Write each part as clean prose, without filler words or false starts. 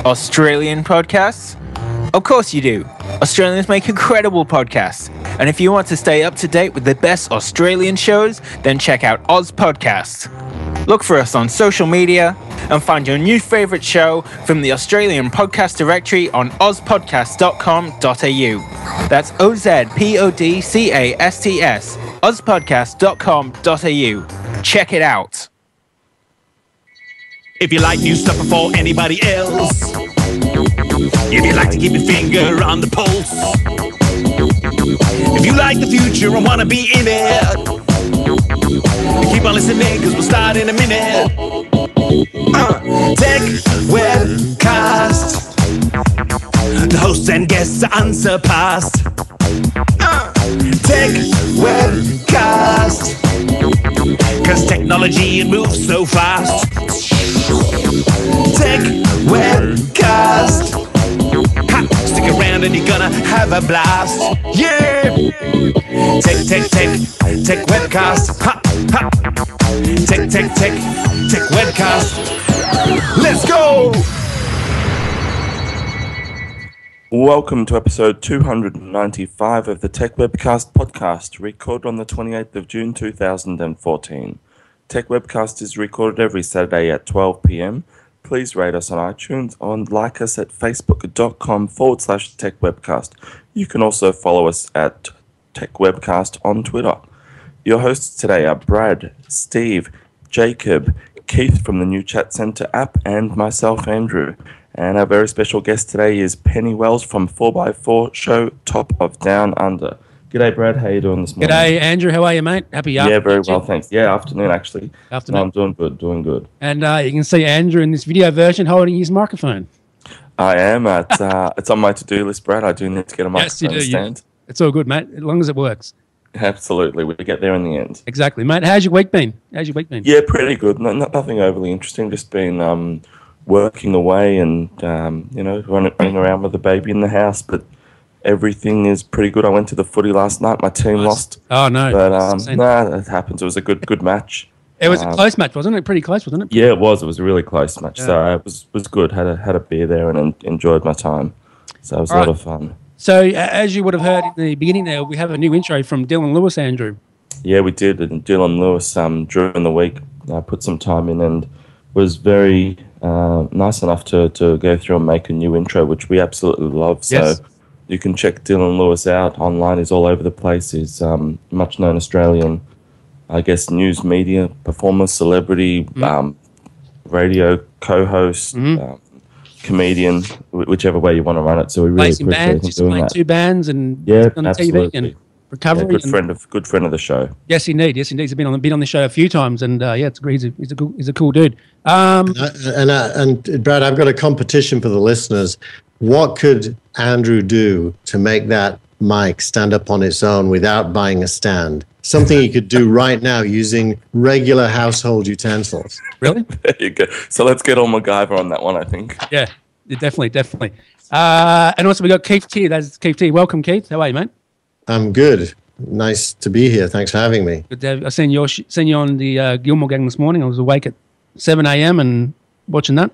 Australian podcasts? Of course you do. Australians make incredible podcasts. And if you want to stay up to date with the best Australian shows, then check out Oz Podcasts. Look for us on social media and find your new favourite show from the Australian podcast directory on ozpodcast.com.au. That's OZPODCASTS, ozpodcast.com.au. Check it out. If you like new stuff before anybody else, if you like to keep your finger on the pulse, if you like the future and want to be in it, keep on listening because we'll start in a minute. Techwebcast, the hosts and guests are unsurpassed. Techwebcast, cause technology it moves so fast. Techwebcast, ha, stick around and you're gonna have a blast. Yeah, Techwebcast, ha, ha, Techwebcast. Let's go. Welcome to episode 295 of the Techwebcast podcast, recorded on the 28th of June 2014. Techwebcast is recorded every Saturday at 12 p.m. Please rate us on iTunes and like us at facebook.com/techwebcast. You can also follow us at Techwebcast on Twitter. Your hosts today are Brad, Steve, Jacob, Keith from the new Chat Centre app, and myself, Andrew. And our very special guest today is Penny Wells from 4x4 show Top of Down Under. G'day, Brad. How you doing this morning? G'day, Andrew. How are you, mate? Happy afternoon. Yeah, very well, thanks. Yeah, afternoon, actually. Afternoon. No, I'm doing good, doing good. And you can see Andrew in this video version holding his microphone. I am. It's on my to-do list, Brad. I do need to get a microphone stand. It's all good, mate, as long as it works. Absolutely. We get there in the end. Exactly, mate. How's your week been? Yeah, pretty good. Nothing overly interesting. Just been working away and, running around with the baby in the house, but everything is pretty good. I went to the footy last night. My team lost. Oh, no. But, it happens. It was a good match. It was a close match, wasn't it? Pretty close, wasn't it? Yeah, it was. It was a really close match. Yeah. So it was good. Had a beer there and enjoyed my time. So it was a lot of fun. So as you would have heard in the beginning there, we have a new intro from Dylan Lewis, Andrew. Yeah, we did. And Dylan Lewis, during the week, put some time in and was very nice enough to go through and make a new intro, which we absolutely love. Yes. So you can check Dylan Lewis out online. He's all over the place. He's much known Australian, I guess, news media performer, celebrity, radio co-host, comedian, whichever way you want to run it. So we really appreciate him doing that. 2 bands and on absolutely. TV and recovery. Yeah, good friend of the show. Yes, indeed. He's been on the show a few times, and it's great. He's a cool dude. And Brad, I've got a competition for the listeners. What could Andrew do to make that mic stand up on its own without buying a stand? Something he could do right now using regular household utensils. Really? There you go. So let's get on MacGyver on that one, I think. Yeah, definitely. And also we got Keith T. That's Keith T. Welcome, Keith. How are you, mate? I'm good. Nice to be here. Thanks for having me. Good to have, I seen you on the Gilmore Gang this morning. I was awake at 7 a.m. and watching that.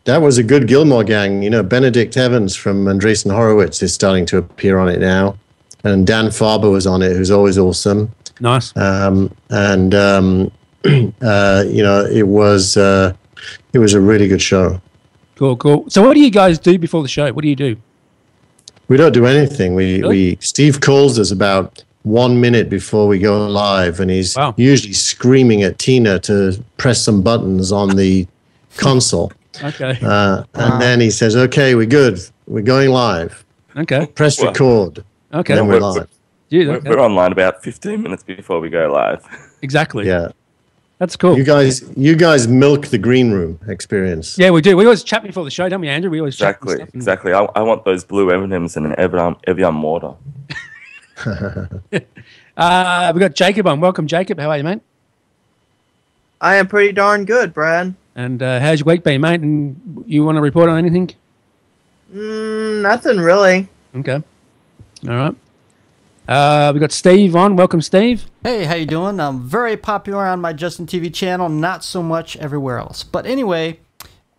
That was a good Gilmore Gang. You know, Benedict Evans from Andreesen Horowitz is starting to appear on it now. And Dan Farber was on it, who's always awesome. Nice. It was a really good show. Cool. So what do you guys do before the show? What do you do? We don't do anything. Steve calls us about 1 minute before we go live, and he's usually screaming at Tina to press some buttons on the console. Okay. And then he says, "Okay, we're good. We're going live. Okay. Press record." Okay. Then we're live. We're online about 15 minutes before we go live. Exactly. Yeah. That's cool. You guys milk the green room experience. Yeah, we do. We always chat before the show, don't we, Andrew? We always chat. Exactly. I want those blue M&Ms and Evian water. We got Jacob on. Welcome, Jacob. How are you, mate? I am pretty darn good, Brad. And how's your week been, mate? And you want to report on anything? Nothing really. Okay. All right. We got Steve on. Welcome, Steve. Hey, how you doing? I'm very popular on my Justin TV channel, not so much everywhere else. But anyway,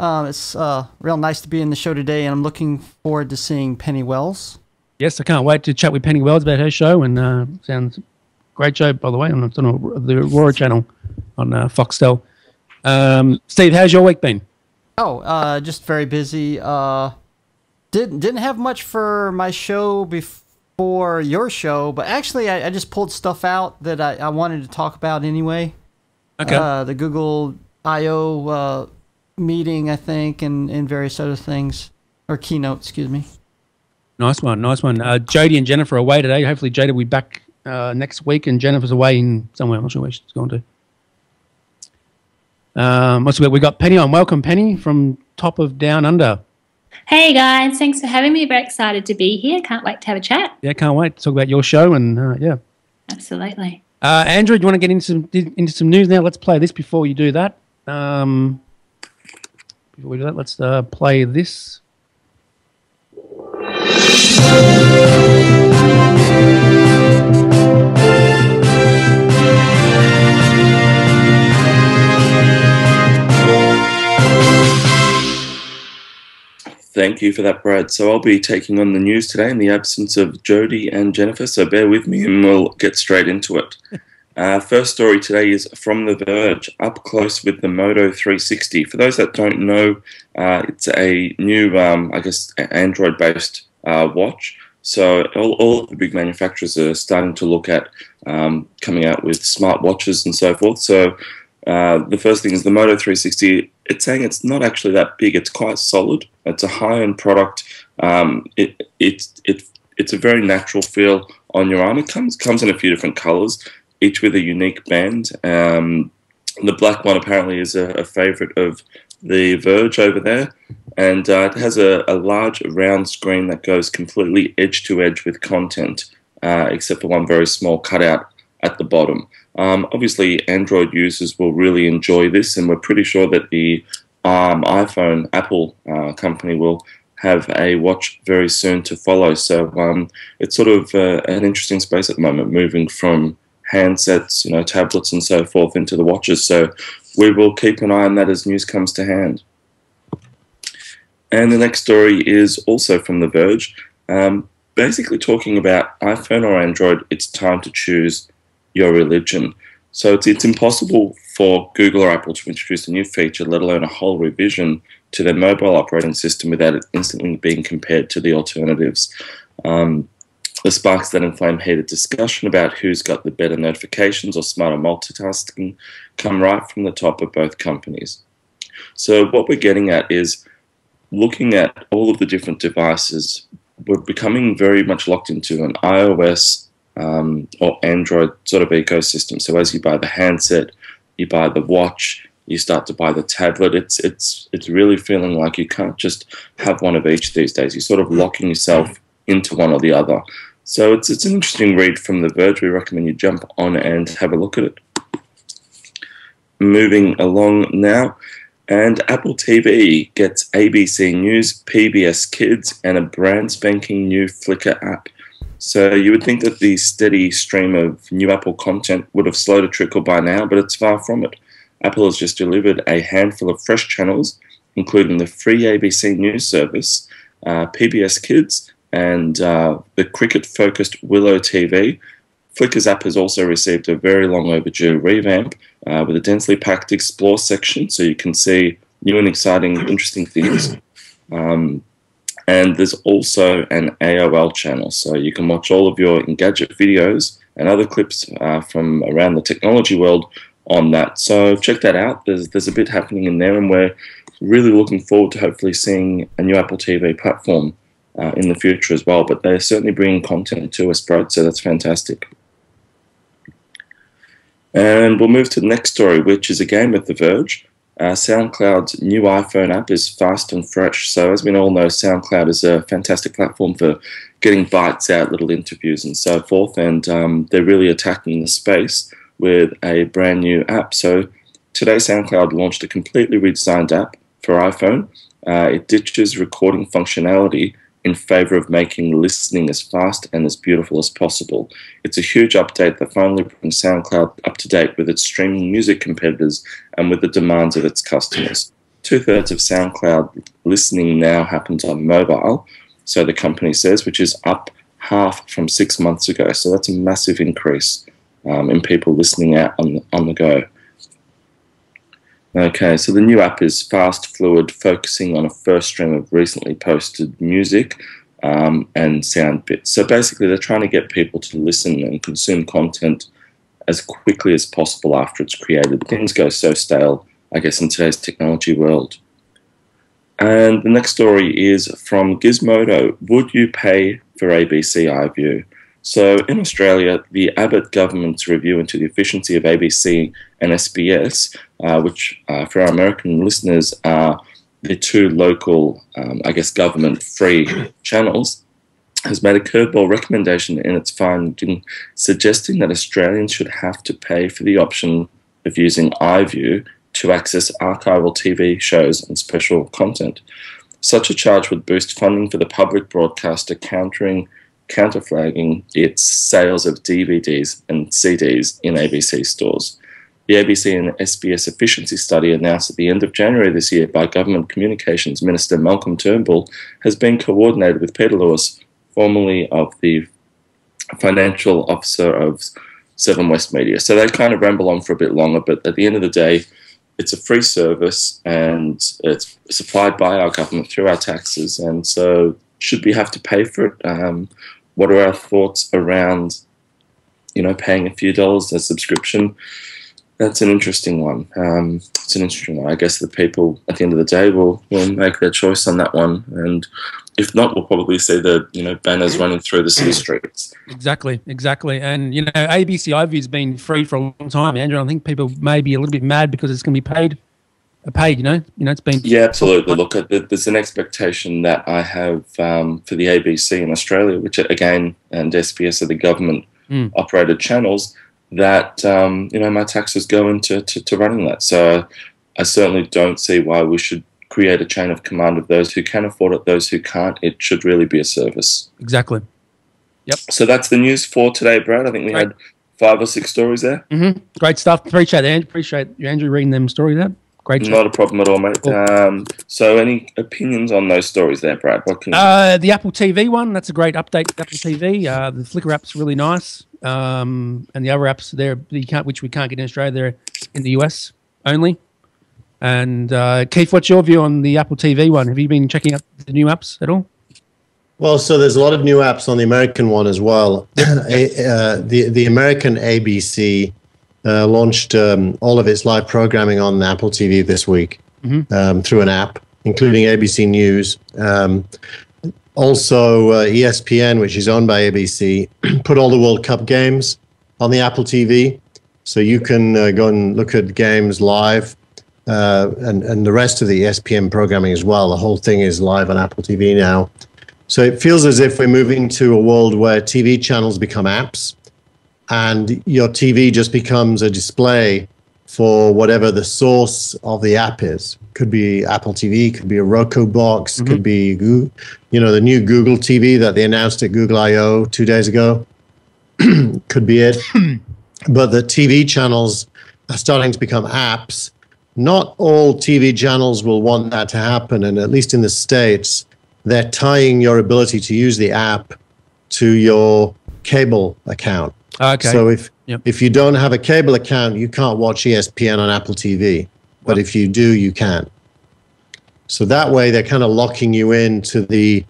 It's real nice to be in the show today, and I'm looking forward to seeing Penny Wells. Yes, I can't wait to chat with Penny Wells about her show, and sounds great show, by the way, on the Aurora channel on Foxtel. Steve, how's your week been? Oh, just very busy. Didn't have much for my show before your show, but actually I just pulled stuff out that I wanted to talk about anyway. Okay. The Google I/O meeting, I think, and various other things, or keynote, excuse me. Nice one. Jodie and Jennifer are away today. Hopefully Jodie will be back next week, and Jennifer's away in somewhere. I'm not sure where she's gone to. We got Penny on. Welcome, Penny, from Top of Down Under. Hey guys, thanks for having me. Very excited to be here. Can't wait to have a chat. Yeah, can't wait to talk about your show and yeah. Absolutely. Andrew, do you want to get into some news now? Let's play this before you do that. Let's play this. Thank you for that, Brad. So I'll be taking on the news today in the absence of Jodie and Jennifer, so bear with me and we'll get straight into it. First story today is from The Verge, up close with the Moto 360. For those that don't know, it's a new, Android-based watch. So all of the big manufacturers are starting to look at coming out with smart watches and so forth. So the first thing is the Moto 360. It's saying it's not actually that big. It's quite solid. It's a high-end product. It's a very natural feel on your arm. It comes in a few different colors, each with a unique band. The black one apparently is a favorite of The Verge over there, and it has a large round screen that goes completely edge-to-edge with content, except for one very small cutout at the bottom. Obviously, Android users will really enjoy this, and we're pretty sure that the iPhone, Apple company will have a watch very soon to follow. So it's sort of an interesting space at the moment, moving from handsets, tablets and so forth into the watches. So we will keep an eye on that as news comes to hand. And the next story is also from The Verge, basically talking about iPhone or Android. It's time to choose your religion. So it's impossible for Google or Apple to introduce a new feature, let alone a whole revision to their mobile operating system without it instantly being compared to the alternatives. The sparks that inflame heated discussion about who's got the better notifications or smarter multitasking come right from the top of both companies. So what we're getting at is looking at all of the different devices. We're becoming very much locked into an iOS or Android sort of ecosystem. So as you buy the handset, you buy the watch, you start to buy the tablet. It's really feeling like you can't just have one of each these days. You're sort of locking yourself into one or the other. So it's an interesting read from The Verge. We recommend you jump on and have a look at it. Moving along now, and Apple TV gets ABC News, PBS Kids, and a brand spanking new Flickr app. So you would think that the steady stream of new Apple content would have slowed a trickle by now, but it's far from it. Apple has just delivered a handful of fresh channels, including the free ABC News service, PBS Kids, and the cricket-focused Willow TV. Flickr's app has also received a very long overdue revamp with a densely packed Explore section, so you can see new and exciting, interesting things. And there's also an AOL channel, so you can watch all of your Engadget videos and other clips from around the technology world on that. So check that out. There's a bit happening in there, and we're really looking forward to hopefully seeing a new Apple TV platform in the future as well. But they're certainly bringing content to us, Brad, so that's fantastic. And we'll move to the next story, which is again with The Verge. SoundCloud's new iPhone app is fast and fresh. So as we all know, SoundCloud is a fantastic platform for getting bites out, little interviews and so forth. And they're really attacking the space with a brand new app. So today, SoundCloud launched a completely redesigned app for iPhone. It ditches recording functionality in favor of making listening as fast and as beautiful as possible. It's a huge update that finally brings SoundCloud up to date with its streaming music competitors and with the demands of its customers. 2/3 of SoundCloud listening now happens on mobile, so the company says, which is up half from 6 months ago. So that's a massive increase in people listening out on the go. Okay, so the new app is fast, fluid, focusing on a first stream of recently posted music and sound bits. So basically they're trying to get people to listen and consume content as quickly as possible after it's created. Things go so stale, I guess, in today's technology world. And the next story is from Gizmodo. Would you pay for ABC iView? So in Australia, the Abbott government's review into the efficiency of ABC and SBS, which for our American listeners are the two local, I guess, government-free channels, has made a curveball recommendation in its finding, suggesting that Australians should have to pay for the option of using iView to access archival TV shows and special content. Such a charge would boost funding for the public broadcaster, counterflagging its sales of DVDs and CDs in ABC stores. The ABC and SBS efficiency study, announced at the end of January this year by Government Communications Minister Malcolm Turnbull, has been coordinated with Peter Lewis, formerly of the financial officer of Seven West Media. So they kind of ramble on for a bit longer, but at the end of the day, it's a free service and it's supplied by our government through our taxes. And so should we have to pay for it? What are our thoughts around, paying a few dollars a subscription? That's an interesting one. I guess the people at the end of the day will make their choice on that one. And if not, we'll probably see the banners running through the city streets. Exactly. And ABC iView has been free for a long time, Andrew. I think people may be a little bit mad because it's going to be paid. It's been absolutely. Look, there's an expectation that I have for the ABC in Australia, which again and SBS are the government operated channels, that my taxes go into running that. So I certainly don't see why we should create a chain of command of those who can afford it, those who can't. It should really be a service. Exactly. Yep. So that's the news for today, Brad. I think we had 5 or 6 stories there. Mm-hmm. Great stuff. Appreciate you, Andrew, reading them stories out. Great. Not a problem at all, mate. Cool. So any opinions on those stories there, Brad? What can the Apple TV one, that's a great update to Apple TV. The Flickr app's really nice. And the other apps there, which we can't get in Australia, they're in the US only. And Keith, what's your view on the Apple TV one? Have you been checking out the new apps at all? Well, so there's a lot of new apps on the American one as well. The American ABC launched all of its live programming on Apple TV this week through an app, including ABC News. Also, ESPN, which is owned by ABC, put all the World Cup games on the Apple TV. So you can go and look at games live. And the rest of the ESPN programming as well. The whole thing is live on Apple TV now. So it feels as if we're moving to a world where TV channels become apps and your TV just becomes a display for whatever the source of the app is. Could be Apple TV, could be a Roku box, could be the new Google TV that they announced at Google I/O 2 days ago. Could be it. But the TV channels are starting to become apps. Not all TV channels will want that to happen, and at least in the States, they're tying your ability to use the app to your cable account. Okay. So if you don't have a cable account, you can't watch ESPN on Apple TV, but if you do, you can. So that way, they're kind of locking you into the,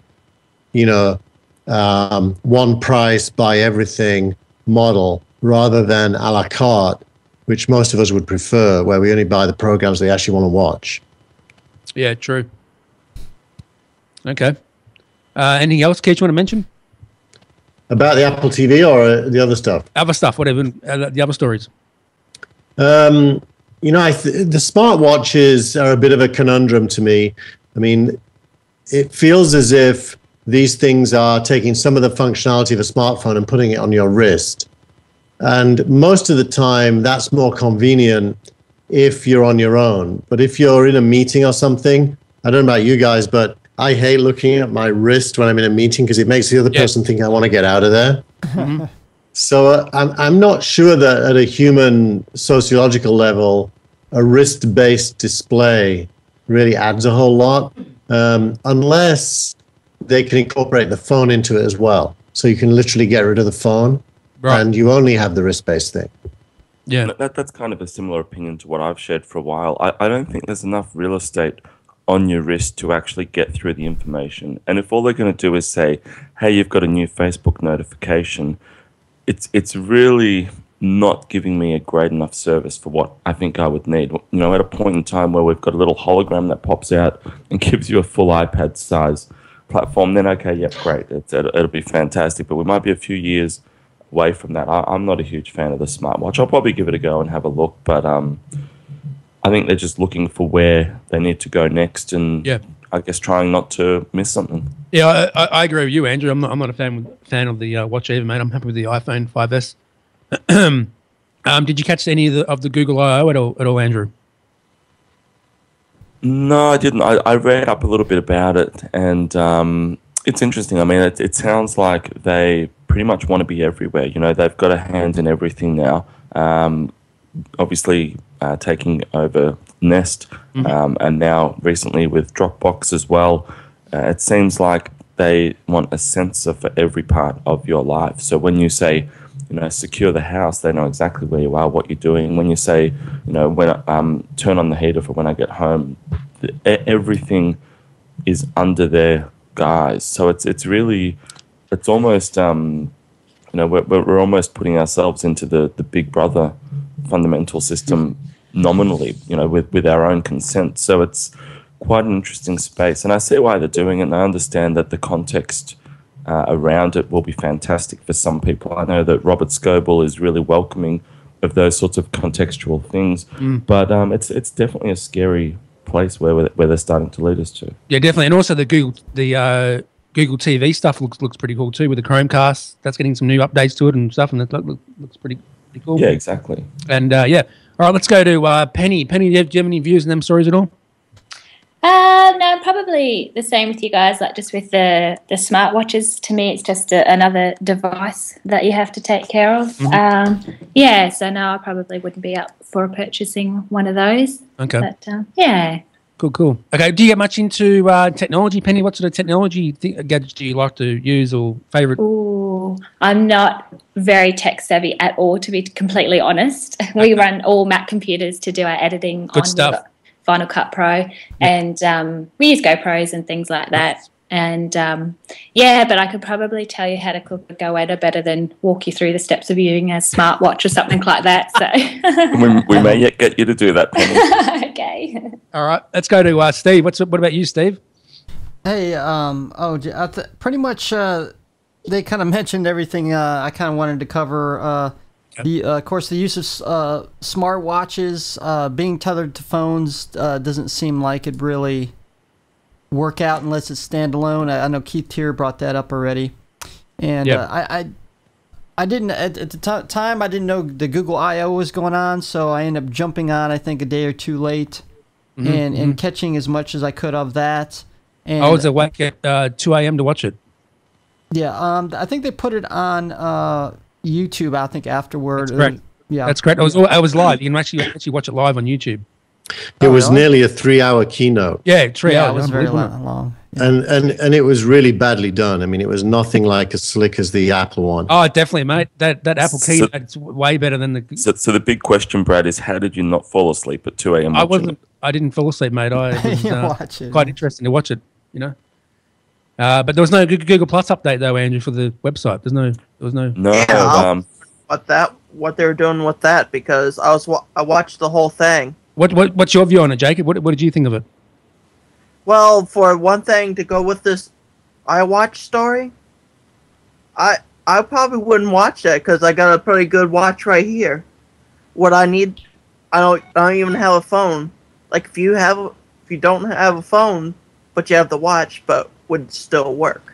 one price, buy everything model rather than a la carte, which most of us would prefer, where we only buy the programs they actually want to watch. Yeah, true. Okay. Anything else, Keith, you want to mention? About the Apple TV or the other stuff? Other stuff, whatever, the other stories. The smartwatches are a bit of a conundrum to me. I mean, it feels as if these things are taking some of the functionality of a smartphone and putting it on your wrist. And most of the time, that's more convenient if you're on your own. But if you're in a meeting or something, I don't know about you guys, but I hate looking at my wrist when I'm in a meeting because it makes the other person think I want to get out of there. So I'm not sure that at a human sociological level, a wrist-based display really adds a whole lot, unless they can incorporate the phone into it as well. So you can literally get rid of the phone, and you only have the wrist-based thing. Yeah, that's kind of a similar opinion to what I've shared for a while. I don't think there's enough real estate on your wrist to actually get through the information. And if all they're going to do is say, hey, you've got a new Facebook notification, it's really not giving me a great enough service for what I think I would need. You know, at a point in time where we've got a little hologram that pops out and gives you a full iPad size platform, then okay, yep, great. It'll be fantastic. But we might be a few years away from that. I'm not a huge fan of the smartwatch. I'll probably give it a go and have a look, but I think they're just looking for where they need to go next, and I guess trying not to miss something. Yeah, I agree with you, Andrew. I'm not a fan of the watch either, mate. I'm happy with the iPhone 5S. Did you catch any of the Google I/O at all, Andrew? No, I didn't. I read up a little bit about it, and it's interesting. I mean, it sounds like they pretty much want to be everywhere. You know, they've got a hand in everything now. Obviously, taking over Nest, and now recently with Dropbox as well. It seems like they want a sensor for every part of your life. So when you say, you know, secure the house, they know exactly where you are, what you're doing. When you say, you know, when turn on the heater for when I get home, everything is under their guise. So it's really, it's almost, you know, we're almost putting ourselves into the Big Brother fundamental system nominally, you know, with our own consent. So it's quite an interesting space, and I see why they're doing it, and I understand that the context around it will be fantastic for some people. I know that Robert Scoble is really welcoming of those sorts of contextual things, but it's definitely a scary place where they're starting to lead us to. Yeah, definitely, and also the Google TV stuff looks pretty cool too, with the Chromecast. That's getting some new updates to it and stuff, and that looks pretty cool. Yeah, exactly. And yeah, all right, let's go to Penny. Penny, do you have any views on them stories at all? No, probably the same with you guys. Like just with the smartwatches, to me, it's just another device that you have to take care of. Yeah, so no, I probably wouldn't be up for purchasing one of those. Okay. But yeah. Cool. Okay, do you get much into technology, Penny? What sort of technology gadgets do you like to use or favourite? Ooh, I'm not very tech savvy at all, to be completely honest. We run all Mac computers to do our editing. Good stuff. Final Cut Pro, and we use GoPros and things like that. And yeah, but I could probably tell you how to cook a goetta better than walk you through the steps of using a smartwatch or something like that. So we may yet get you to do that, Penny. Okay. All right, let's go to Steve. What about you, Steve? Hey, pretty much they kind of mentioned everything I kind of wanted to cover. Of course, the use of smartwatches being tethered to phones doesn't seem like it really work out unless it's standalone. I know Keith Tier brought that up already, and I didn't at the time. I didn't know the Google I/O was going on, so I ended up jumping on. I think a day or two late, and catching as much as I could of that. And I was awake at 2 a.m. to watch it. Yeah, I think they put it on YouTube. I think afterward. That's correct. Yeah, that's correct. I was live. You can actually watch it live on YouTube. It was nearly a 3-hour keynote. Yeah, 3 hours. It was very long. Yeah. And it was really badly done. I mean, it was nothing like as slick as the Apple one. Oh, definitely, mate. That Apple keynote, it's way better than the. So the big question, Brad, is how did you not fall asleep at 2 a.m. I didn't fall asleep, mate. I was watch it, quite interesting to watch it. You know. But there was no Google Plus update though, Andrew, for the website. There was no. No. What they were doing with that, because I watched the whole thing. What's your view on it, Jacob? What did you think of it? Well, for one thing, to go with this iWatch story, I probably wouldn't watch that because I got a pretty good watch right here. What I need, I don't even have a phone. Like if you don't have a phone, but you have the watch, but would still work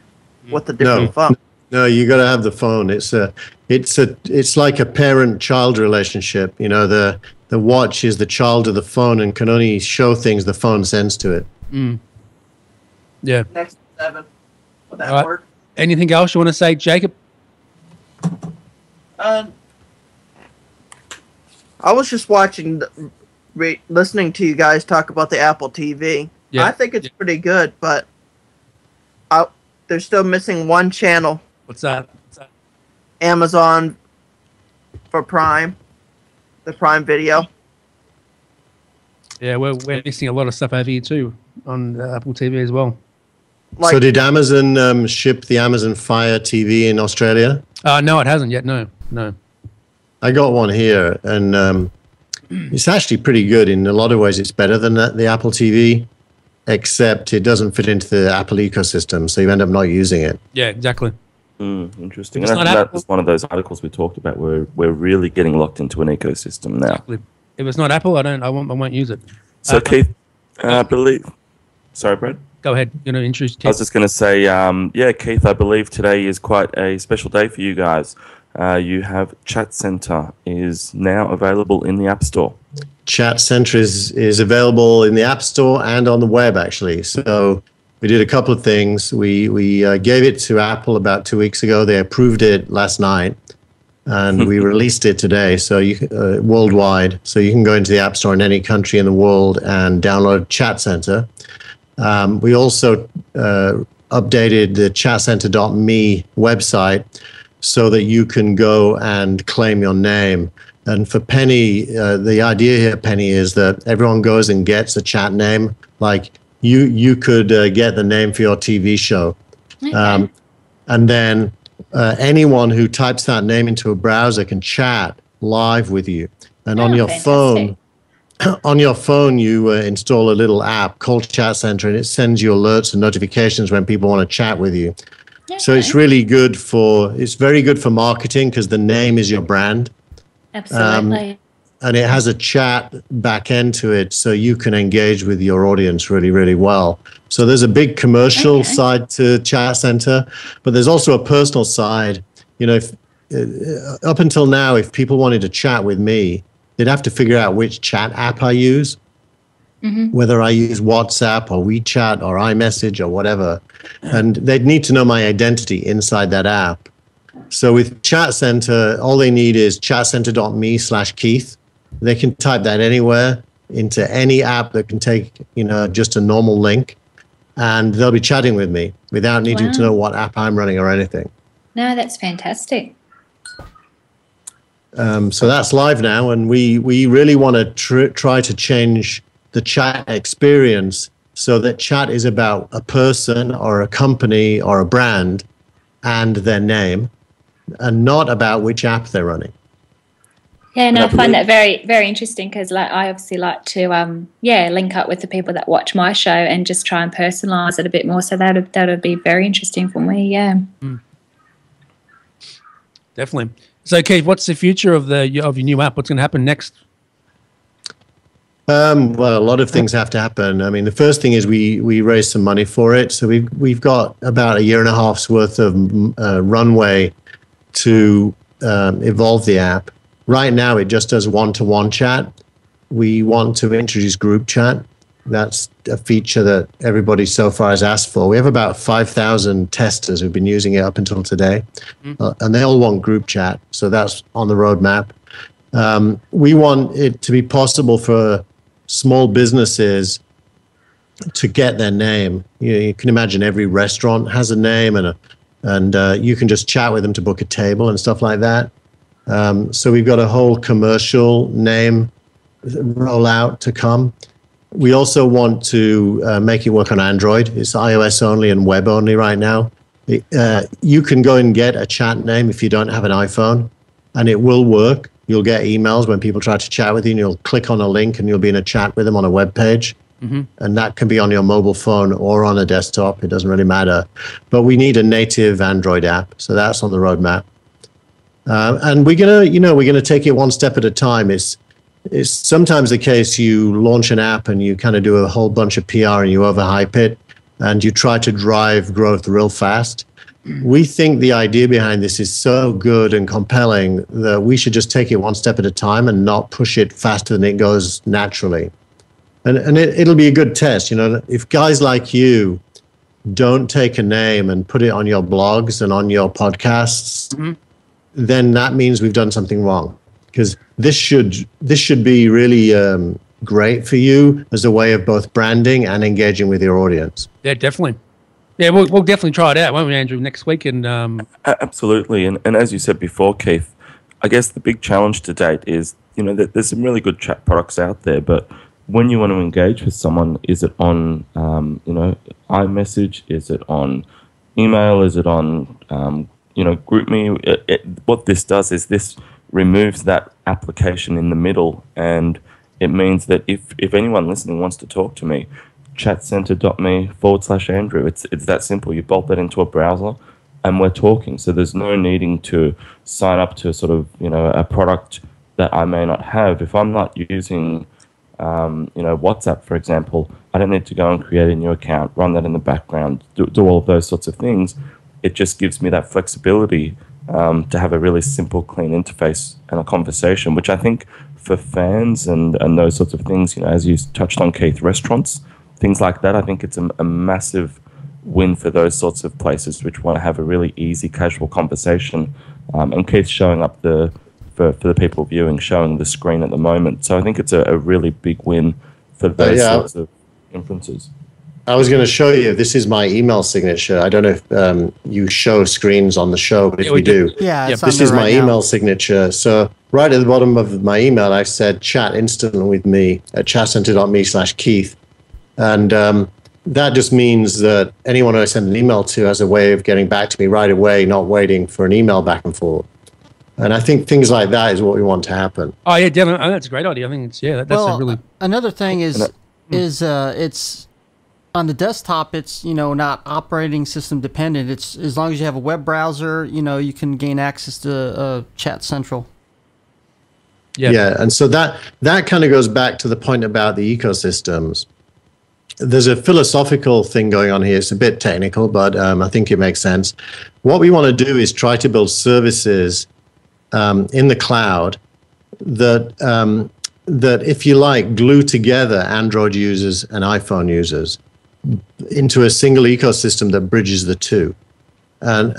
with the different phone. No, you got to have the phone. It's like a parent-child relationship. You know, the watch is the child of the phone and can only show things the phone sends to it. Yeah. Next 7. Would that work? Anything else you want to say, Jacob? I was just watching listening to you guys talk about the Apple TV. Yeah. I think it's pretty good, but they're still missing one channel. What's that? Amazon for Prime, the Prime Video. Yeah, we're missing a lot of stuff over here too on Apple TV as well. Like, so did Amazon ship the Amazon Fire TV in Australia? No, it hasn't yet. No. I got one here, and it's actually pretty good. In a lot of ways, it's better than the Apple TV, except it doesn't fit into the Apple ecosystem, so you end up not using it. Yeah, exactly. Interesting. And I think that was one of those articles we talked about where we're really getting locked into an ecosystem now. Exactly. If it's not Apple, I won't use it. So Keith, I believe. Sorry, Brad. Go ahead. Introduce Keith. I was just going to say, Keith, I believe today is quite a special day for you guys. You have Chat Center is now available in the App Store. Chat Center is available in the App Store and on the web, actually. So we did a couple of things. We gave it to Apple about 2 weeks ago. They approved it last night, and we released it today. So worldwide, so you can go into the App Store in any country in the world and download Chat Center. We also updated the chatcenter.me website so that you can go and claim your name. And for Penny, the idea here, Penny, is that everyone goes and gets a chat name. Like you could get the name for your TV show. Okay. And then anyone who types that name into a browser can chat live with you. And on your fantastic. phone, you install a little app called Chat Center, and it sends you alerts and notifications when people want to chat with you. So it's really good it's very good for marketing because the name is your brand. Absolutely. And it has a chat back end to it, so you can engage with your audience really, really well. So there's a big commercial side to Chat Center, but there's also a personal side. If up until now, if people wanted to chat with me, they'd have to figure out which chat app I use, whether I use WhatsApp or WeChat or iMessage or whatever. And they'd need to know my identity inside that app. So with Chat Center, all they need is chatcenter.me/Keith. They can type that anywhere into any app that can take, just a normal link, and they'll be chatting with me without needing to know what app I'm running or anything. No, that's fantastic. So that's live now, and we really want to try to change the chat experience so that chat is about a person or a company or a brand and their name, and not about which app they're running. Yeah, and I find that very, very interesting because, I obviously like to, link up with the people that watch my show and just try and personalise it a bit more. So that would be very interesting for me. Yeah. Definitely. So, Keith, what's the future of your new app? What's going to happen next? Well, a lot of things have to happen. I mean, the first thing is we raised some money for it, so we've got about a year and a half's worth of runway to evolve the app. Right now, it just does one-to-one chat. We want to introduce group chat. That's a feature that everybody so far has asked for. We have about 5,000 testers who've been using it up until today, and they all want group chat, so that's on the roadmap. We want it to be possible for small businesses to get their name. You can imagine every restaurant has a name, and you can just chat with them to book a table and stuff like that. So we've got a whole commercial name rollout to come. We also want to make it work on Android. It's iOS only and web only right now. You can go and get a chat name if you don't have an iPhone, and it will work. You'll get emails when people try to chat with you, and you'll click on a link and you'll be in a chat with them on a web page. And that can be on your mobile phone or on a desktop. It doesn't really matter. But we need a native Android app, so that's on the roadmap. And we're gonna take it one step at a time. It's sometimes the case you launch an app and you kind of do a whole bunch of PR and you overhype it and you try to drive growth real fast. We think the idea behind this is so good and compelling that we should just take it one step at a time and not push it faster than it goes naturally. And it'll be a good test. If guys like you don't take a name and put it on your blogs and on your podcasts, then that means we've done something wrong. Because this should be really great for you as a way of both branding and engaging with your audience. Yeah, definitely. Yeah, we'll definitely try it out, won't we, Andrew, next week? And Absolutely. And as you said before, Keith, I guess the big challenge to date is, that there's some really good chat products out there, but when you want to engage with someone, is it on, iMessage? Is it on email? Is it on, GroupMe? What this does is this removes that application in the middle, and it means that if anyone listening wants to talk to me, chatcenter.me/Andrew. It's that simple. You bolt that into a browser and we're talking. So there's no needing to sign up to sort of, a product that I may not have. If I'm not using, WhatsApp, for example, I don't need to go and create a new account, run that in the background, do all of those sorts of things. It just gives me that flexibility to have a really simple, clean interface and a conversation, which I think for fans and those sorts of things, as you touched on, Keith, restaurants, things like that, I think it's a massive win for those sorts of places which want to have a really easy, casual conversation. And Keith's showing up for the people viewing, showing the screen at the moment. So I think it's a really big win for those sorts of inferences. I was going to show you, this is my email signature. I don't know if you show screens on the show, but if we do. Yeah, it's this on is there my right now. email signature. So right at the bottom of my email, I said chat instantly with me at chatcenter.me/Keith. And that just means that anyone who I send an email to has a way of getting back to me right away, not waiting for an email back and forth. And I think things like that is what we want to happen. oh yeah, definitely. Oh, that's a great idea. I think it's that's a really another thing is it's on the desktop. It's not operating system dependent. It's as long as you have a web browser, you can gain access to Chat Central. Yeah, and so that kind of goes back to the point about the ecosystems. There's a philosophical thing going on here. It's a bit technical, but I think it makes sense. What we want to do is try to build services in the cloud that, if you like, glue together Android users and iPhone users into a single ecosystem that bridges the two. And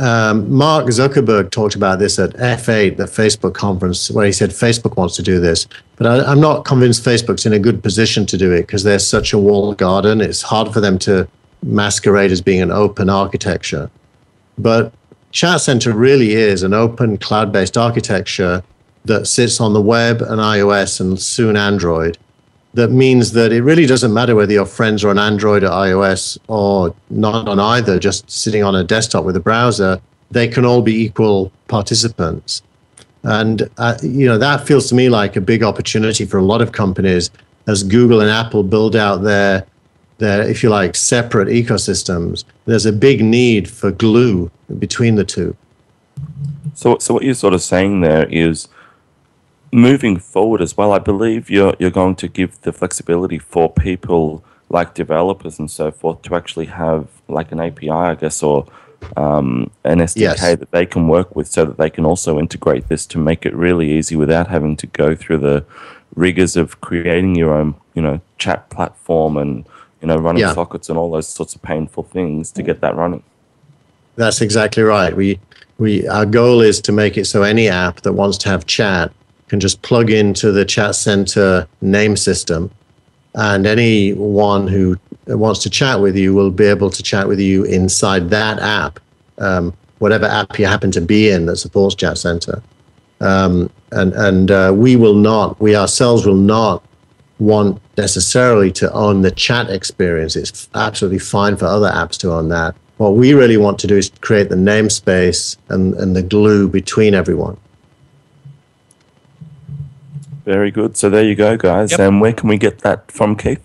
Mark Zuckerberg talked about this at F8, the Facebook conference, where he said Facebook wants to do this. But I'm not convinced Facebook's in a good position to do it because they're such a walled garden. It's hard for them to masquerade as being an open architecture. But Chat Center really is an open cloud-based architecture that sits on the web and iOS and soon Android. That means that it really doesn't matter whether your friends are on Android or iOS or not on either, just sitting on a desktop with a browser, they can all be equal participants. And, that feels to me like a big opportunity for a lot of companies as Google and Apple build out their, if you like, separate ecosystems. There's a big need for glue between the two. So what you're sort of saying there is, moving forward as well, I believe you're going to give the flexibility for people like developers and so forth to actually have like an API, I guess, or an SDK that they can work with so that they can also integrate this to make it really easy without having to go through the rigors of creating your own, chat platform and, running sockets and all those sorts of painful things to get that running. That's exactly right. Our goal is to make it so any app that wants to have chat can just plug into the Chat Center name system, and anyone who wants to chat with you will be able to chat with you inside that app, whatever app you happen to be in that supports Chat Center. We ourselves will not want necessarily to own the chat experience. It's absolutely fine for other apps to own that. What we really want to do is create the namespace and the glue between everyone. Very good. So there you go, guys. Yep. And where can we get that from, Keith?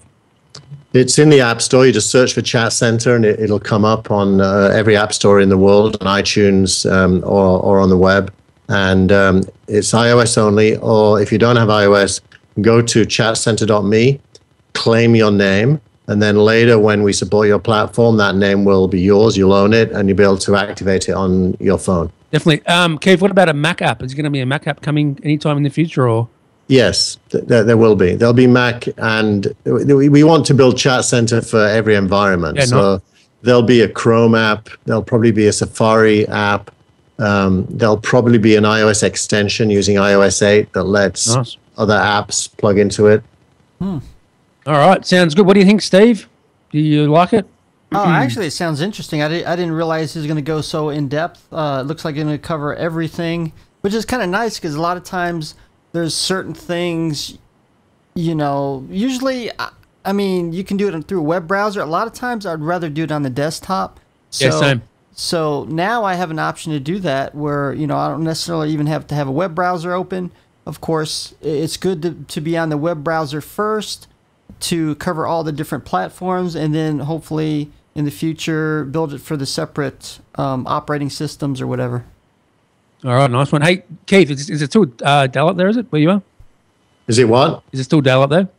It's in the App Store. You just search for Chat Center, and it'll come up on every app store in the world, on iTunes or on the web. And it's iOS only. Or if you don't have iOS, go to chatcenter.me, claim your name, and then later when we support your platform, that name will be yours. You'll own it, and you'll be able to activate it on your phone. definitely. Keith, what about a Mac app? Is going to be a Mac app coming anytime in the future, or? Yes, there will be. There'll be Mac, and we want to build Chat Center for every environment. Yeah, so there'll be a Chrome app. There'll probably be a Safari app. There'll probably be an iOS extension using iOS 8 that lets other apps plug into it. All right, sounds good. What do you think, Steve? Do you like it? Oh, actually, it sounds interesting. I didn't realize it was going to go so in depth. It looks like it's going to cover everything, which is kind of nice because a lot of times there's certain things, usually, I mean, you can do it through a web browser. A lot of times I'd rather do it on the desktop. So, Yeah, same. So now I have an option to do that where, I don't necessarily even have to have a web browser open. Of course, it's good to be on the web browser first to cover all the different platforms, and then hopefully in the future build it for the separate operating systems or whatever. All right, nice one. Hey, Keith, is it still daylight there, is it, where you are? Is it what? Is it still daylight there?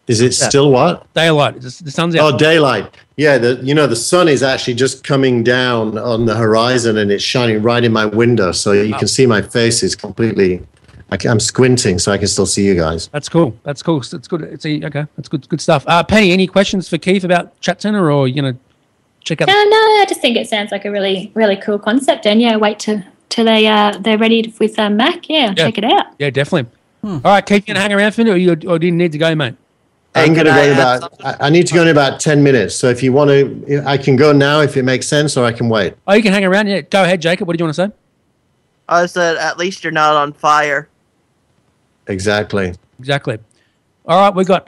Is it still what? Daylight. The sun's out. Oh, daylight. Yeah, the sun is actually just coming down on the horizon, and it's shining right in my window, so you can see my face is completely. I'm squinting, so I can still see you guys. That's cool. That's cool. It's good. Okay. That's good stuff. Penny, any questions for Keith about Chat Center, or check out? No, I just think it sounds like a really, really cool concept, and wait till they're ready with Mac. Yeah, check it out. Yeah, definitely. All right, Keith, you gonna hang around for a minute, or do you need to go, mate? I'm going to go in about. I need to go in about 10 minutes. So if you want to, I can go now if it makes sense, or I can wait. Oh, you can hang around. Yeah, go ahead, Jacob. What did you want to say? I said, at least you're not on fire. Exactly. All right, we got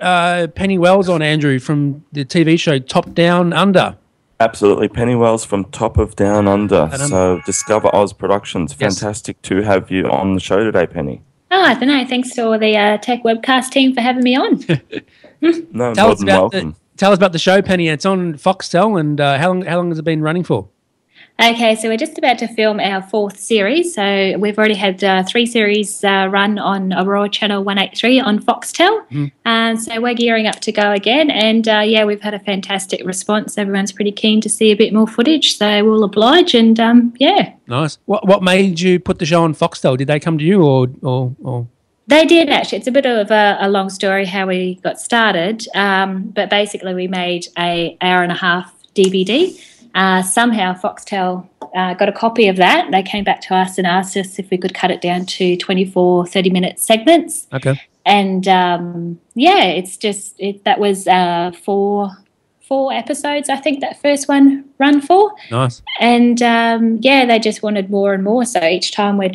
Penny Wells on, Andrew, from the TV show Top Down Under. Absolutely. Penny Wells from Top of Down Under. So Discover Oz Productions. Yes. Fantastic to have you on the show today, Penny. Oh, I don't know. Thanks to all the Tech Webcast team for having me on. No, Tell more us than about welcome. tell us about the show, Penny. It's on Foxtel, and how long has it been running for? Okay, so we're just about to film our 4th series. So we've already had 3 series run on Aurora Channel 183 on Foxtel. So we're gearing up to go again. And, we've had a fantastic response. Everyone's pretty keen to see a bit more footage. So we'll oblige and, Nice. What made you put the show on Foxtel? Did they come to you or? They did, actually. It's a bit of a long story how we got started. But basically we made an hour-and-a-half DVD. Somehow Foxtel got a copy of that. They came back to us and asked us if we could cut it down to 24 30-minute segments. Okay. And, that was 4 episodes, I think, that first one run for. Nice. And, they just wanted more and more. So each time we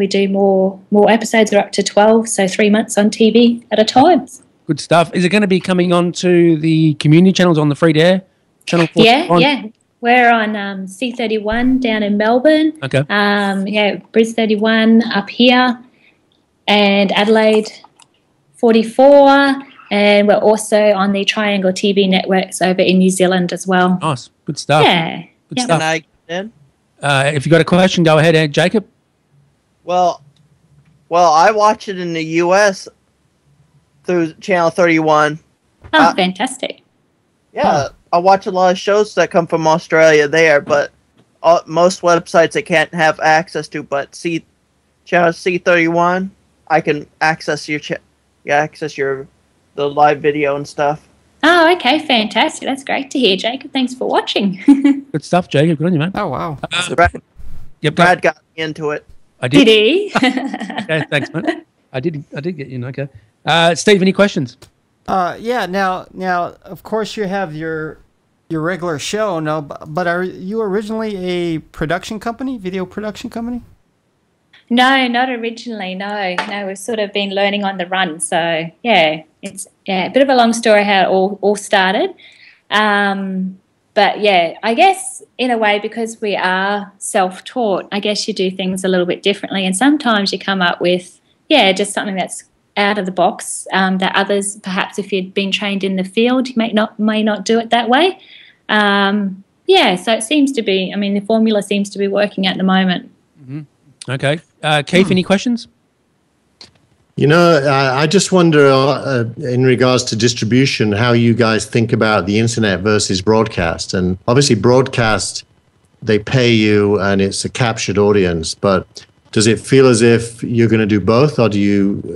do more episodes. We're up to 12, so 3 months on TV at a time. Good stuff. Is it going to be coming on to the community channels on the free to air? Channel 4? Yeah. We're on C31 down in Melbourne. Okay. Bris 31 up here, and Adelaide 44, and we're also on the Triangle TV networks over in New Zealand as well. Nice. Good stuff. Yeah. Good Yeah. stuff. Can I get in? If you got a question, go ahead, Jacob. Well, I watch it in the U.S. through Channel 31. Oh, fantastic. Yeah, I watch a lot of shows that come from Australia there, but most websites I can't have access to. But Channel C31, I can access the live video and stuff. Oh, okay, fantastic. That's great to hear, Jacob. Thanks for watching. Good stuff, Jacob. Good on you, mate. Oh, wow. Yep. Brad got me into it. I did. Did he? Okay, thanks, mate. I did get you. Okay. Steve, any questions? Now, of course, you have your regular show, but are you originally a production company, video production company? No, not originally. No, we've sort of been learning on the run. So it's a bit of a long story how it all started. But I guess in a way, because we are self-taught, I guess you do things a little bit differently, and sometimes you come up with just something that's out of the box that others, perhaps if you'd been trained in the field, you may not do it that way. So it seems to be, the formula seems to be working at the moment. Mm-hmm. Okay. Keith, any questions? I just wonder, in regards to distribution, how you guys think about the internet versus broadcast. And obviously broadcast, they pay you and it's a captured audience, but does it feel as if you're going to do both, or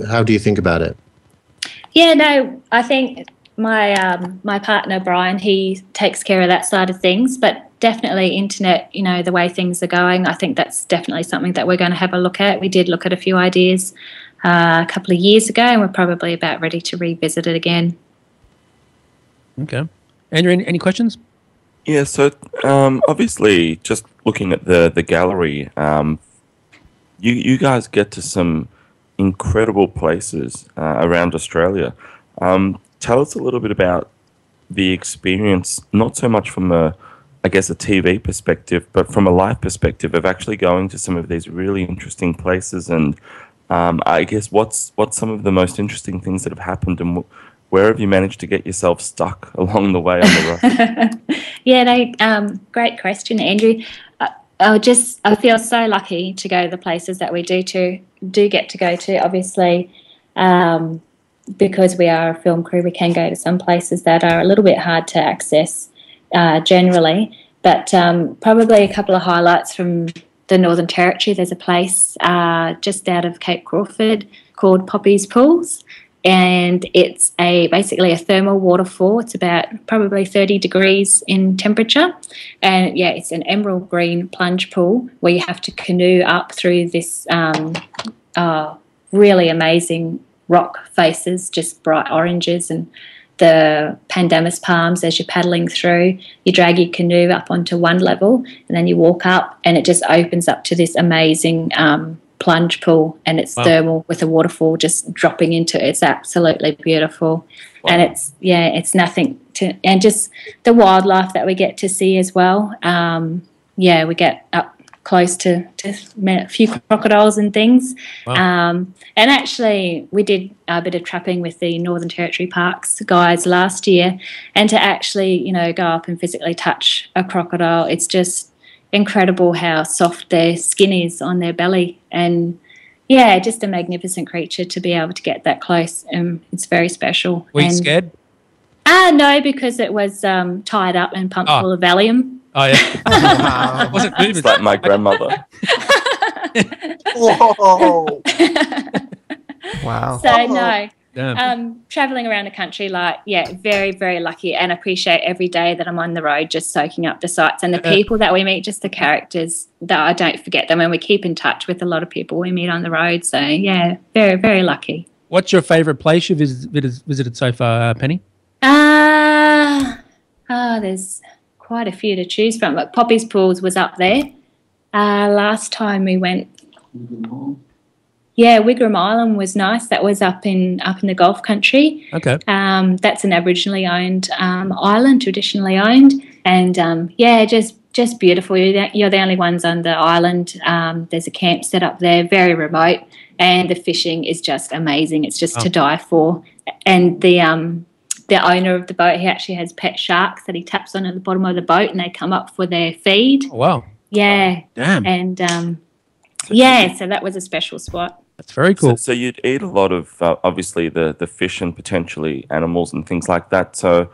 how do you think about it? Yeah, no, I think my partner, Brian, he takes care of that side of things, but definitely internet, the way things are going, I think that's definitely something that we're going to have a look at. We did look at a few ideas a couple of years ago, and we're probably about ready to revisit it again. Okay. Andrew, any questions? Yeah, so obviously, just looking at the gallery, you guys get to some incredible places around Australia. Tell us a little bit about the experience, not so much from a TV perspective, but from a life perspective of actually going to some of these really interesting places, and I guess what's some of the most interesting things that have happened, and where have you managed to get yourself stuck along the way on the road? Yeah, great question, Andrew. I feel so lucky to go to the places that we do get to go to. Obviously, because we are a film crew, we can go to some places that are a little bit hard to access generally. But probably a couple of highlights from the Northern Territory. There's a place just out of Cape Crawford called Poppy's Pools, and it's basically a thermal waterfall. It's about probably 30 degrees in temperature, and yeah, it's an emerald green plunge pool where you have to canoe up through this really amazing rock faces, just bright oranges and the pandanus palms as you're paddling through. You drag your canoe up onto one level and then you walk up and it just opens up to this amazing plunge pool, and it's thermal with a waterfall just dropping into it. It's absolutely beautiful. Wow. And it's nothing to, and just the wildlife that we get to see as well. We get up close to a few crocodiles and things. Wow. And actually we did a bit of trapping with the Northern Territory Parks guys last year, and to actually, go up and physically touch a crocodile, it's just incredible how soft their skin is on their belly, and just a magnificent creature to be able to get that close. It's very special. Were you scared? No, because it was tied up and pumped full of Valium. Oh yeah. Wow. Was it moving? It's like my grandmother. Whoa. Wow. So no. Damn. Traveling around the country, very, very lucky, and appreciate every day that I'm on the road just soaking up the sights and the people that we meet, just the characters, that I don't forget them, and we keep in touch with a lot of people we meet on the road. So yeah, very, very lucky. What's your favourite place you've visited so far, Penny? There's quite a few to choose from, but Poppy's Pools was up there. Last time we went, Wigram Island was nice. That was up in the Gulf country. Okay. That's an Aboriginally owned island, traditionally owned, and just beautiful. You're the only ones on the island. There's a camp set up there, very remote, and the fishing is just amazing. It's just to die for. And the owner of the boat, he actually has pet sharks that he taps on at the bottom of the boat, and they come up for their feed. Oh, wow. Yeah. Damn. And so that was a special spot. That's very cool. So you'd eat a lot of, obviously, the fish and potentially animals and things like that. So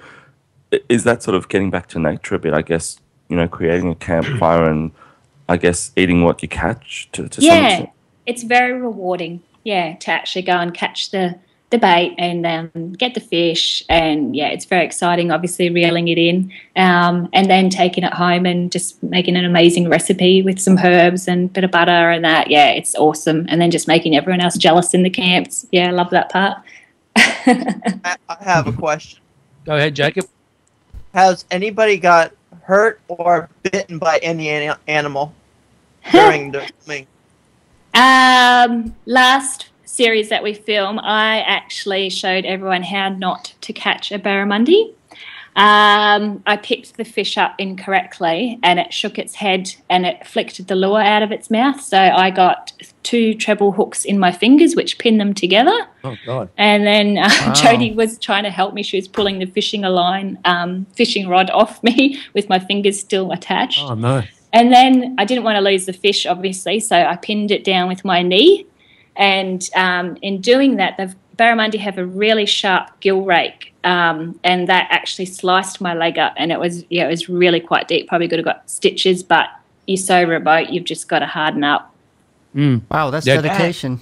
is that sort of getting back to nature a bit, I guess, creating a campfire and, I guess, eating what you catch to some extent? It's very rewarding, to actually go and catch the bait and get the fish, and it's very exciting, obviously reeling it in and then taking it home and just making an amazing recipe with some herbs and a bit of butter and that. It's awesome. And then just making everyone else jealous in the camps. I love that part. I have a question. Go ahead, Jacob. Has anybody got hurt or bitten by any animal during the filming? Last series that we film, I actually showed everyone how not to catch a barramundi. I picked the fish up incorrectly and it shook its head and it flicked the lure out of its mouth. So I got 2 treble hooks in my fingers, which pinned them together. Oh, God. And then Jodie was trying to help me. She was pulling the fishing rod off me with my fingers still attached. Oh, no. And then I didn't want to lose the fish, obviously, so I pinned it down with my knee. And in doing that, the barramundi have a really sharp gill rake, and that actually sliced my leg up, and it was really quite deep. Probably could have got stitches, but you're so remote, you've just got to harden up. Wow, that's dedication.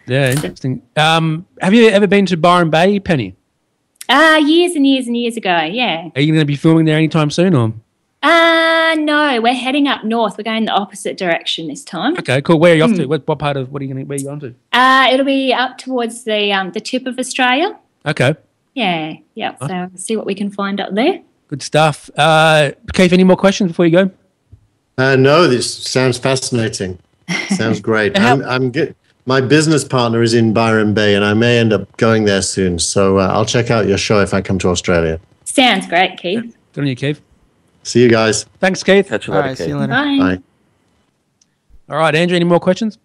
Yeah, interesting. Have you ever been to Byron Bay, Penny? Years and years and years ago, yeah. Are you going to be filming there anytime soon, or? No, we're heading up north. We're going the opposite direction this time. Okay, cool. Where are you off to? What part of, what are you going to, where are you on to? It'll be up towards the tip of Australia. Okay. Yeah. So we'll see what we can find up there. Good stuff. Keith, any more questions before you go? No, this sounds fascinating. Sounds great. I'm good. My business partner is in Byron Bay, and I may end up going there soon. So I'll check out your show if I come to Australia. Sounds great, Keith. Good on you, Keith. See you guys. Thanks, Keith. Catch you All later, right, see Keith. you later. Bye. Bye. All right, Andrew, any more questions?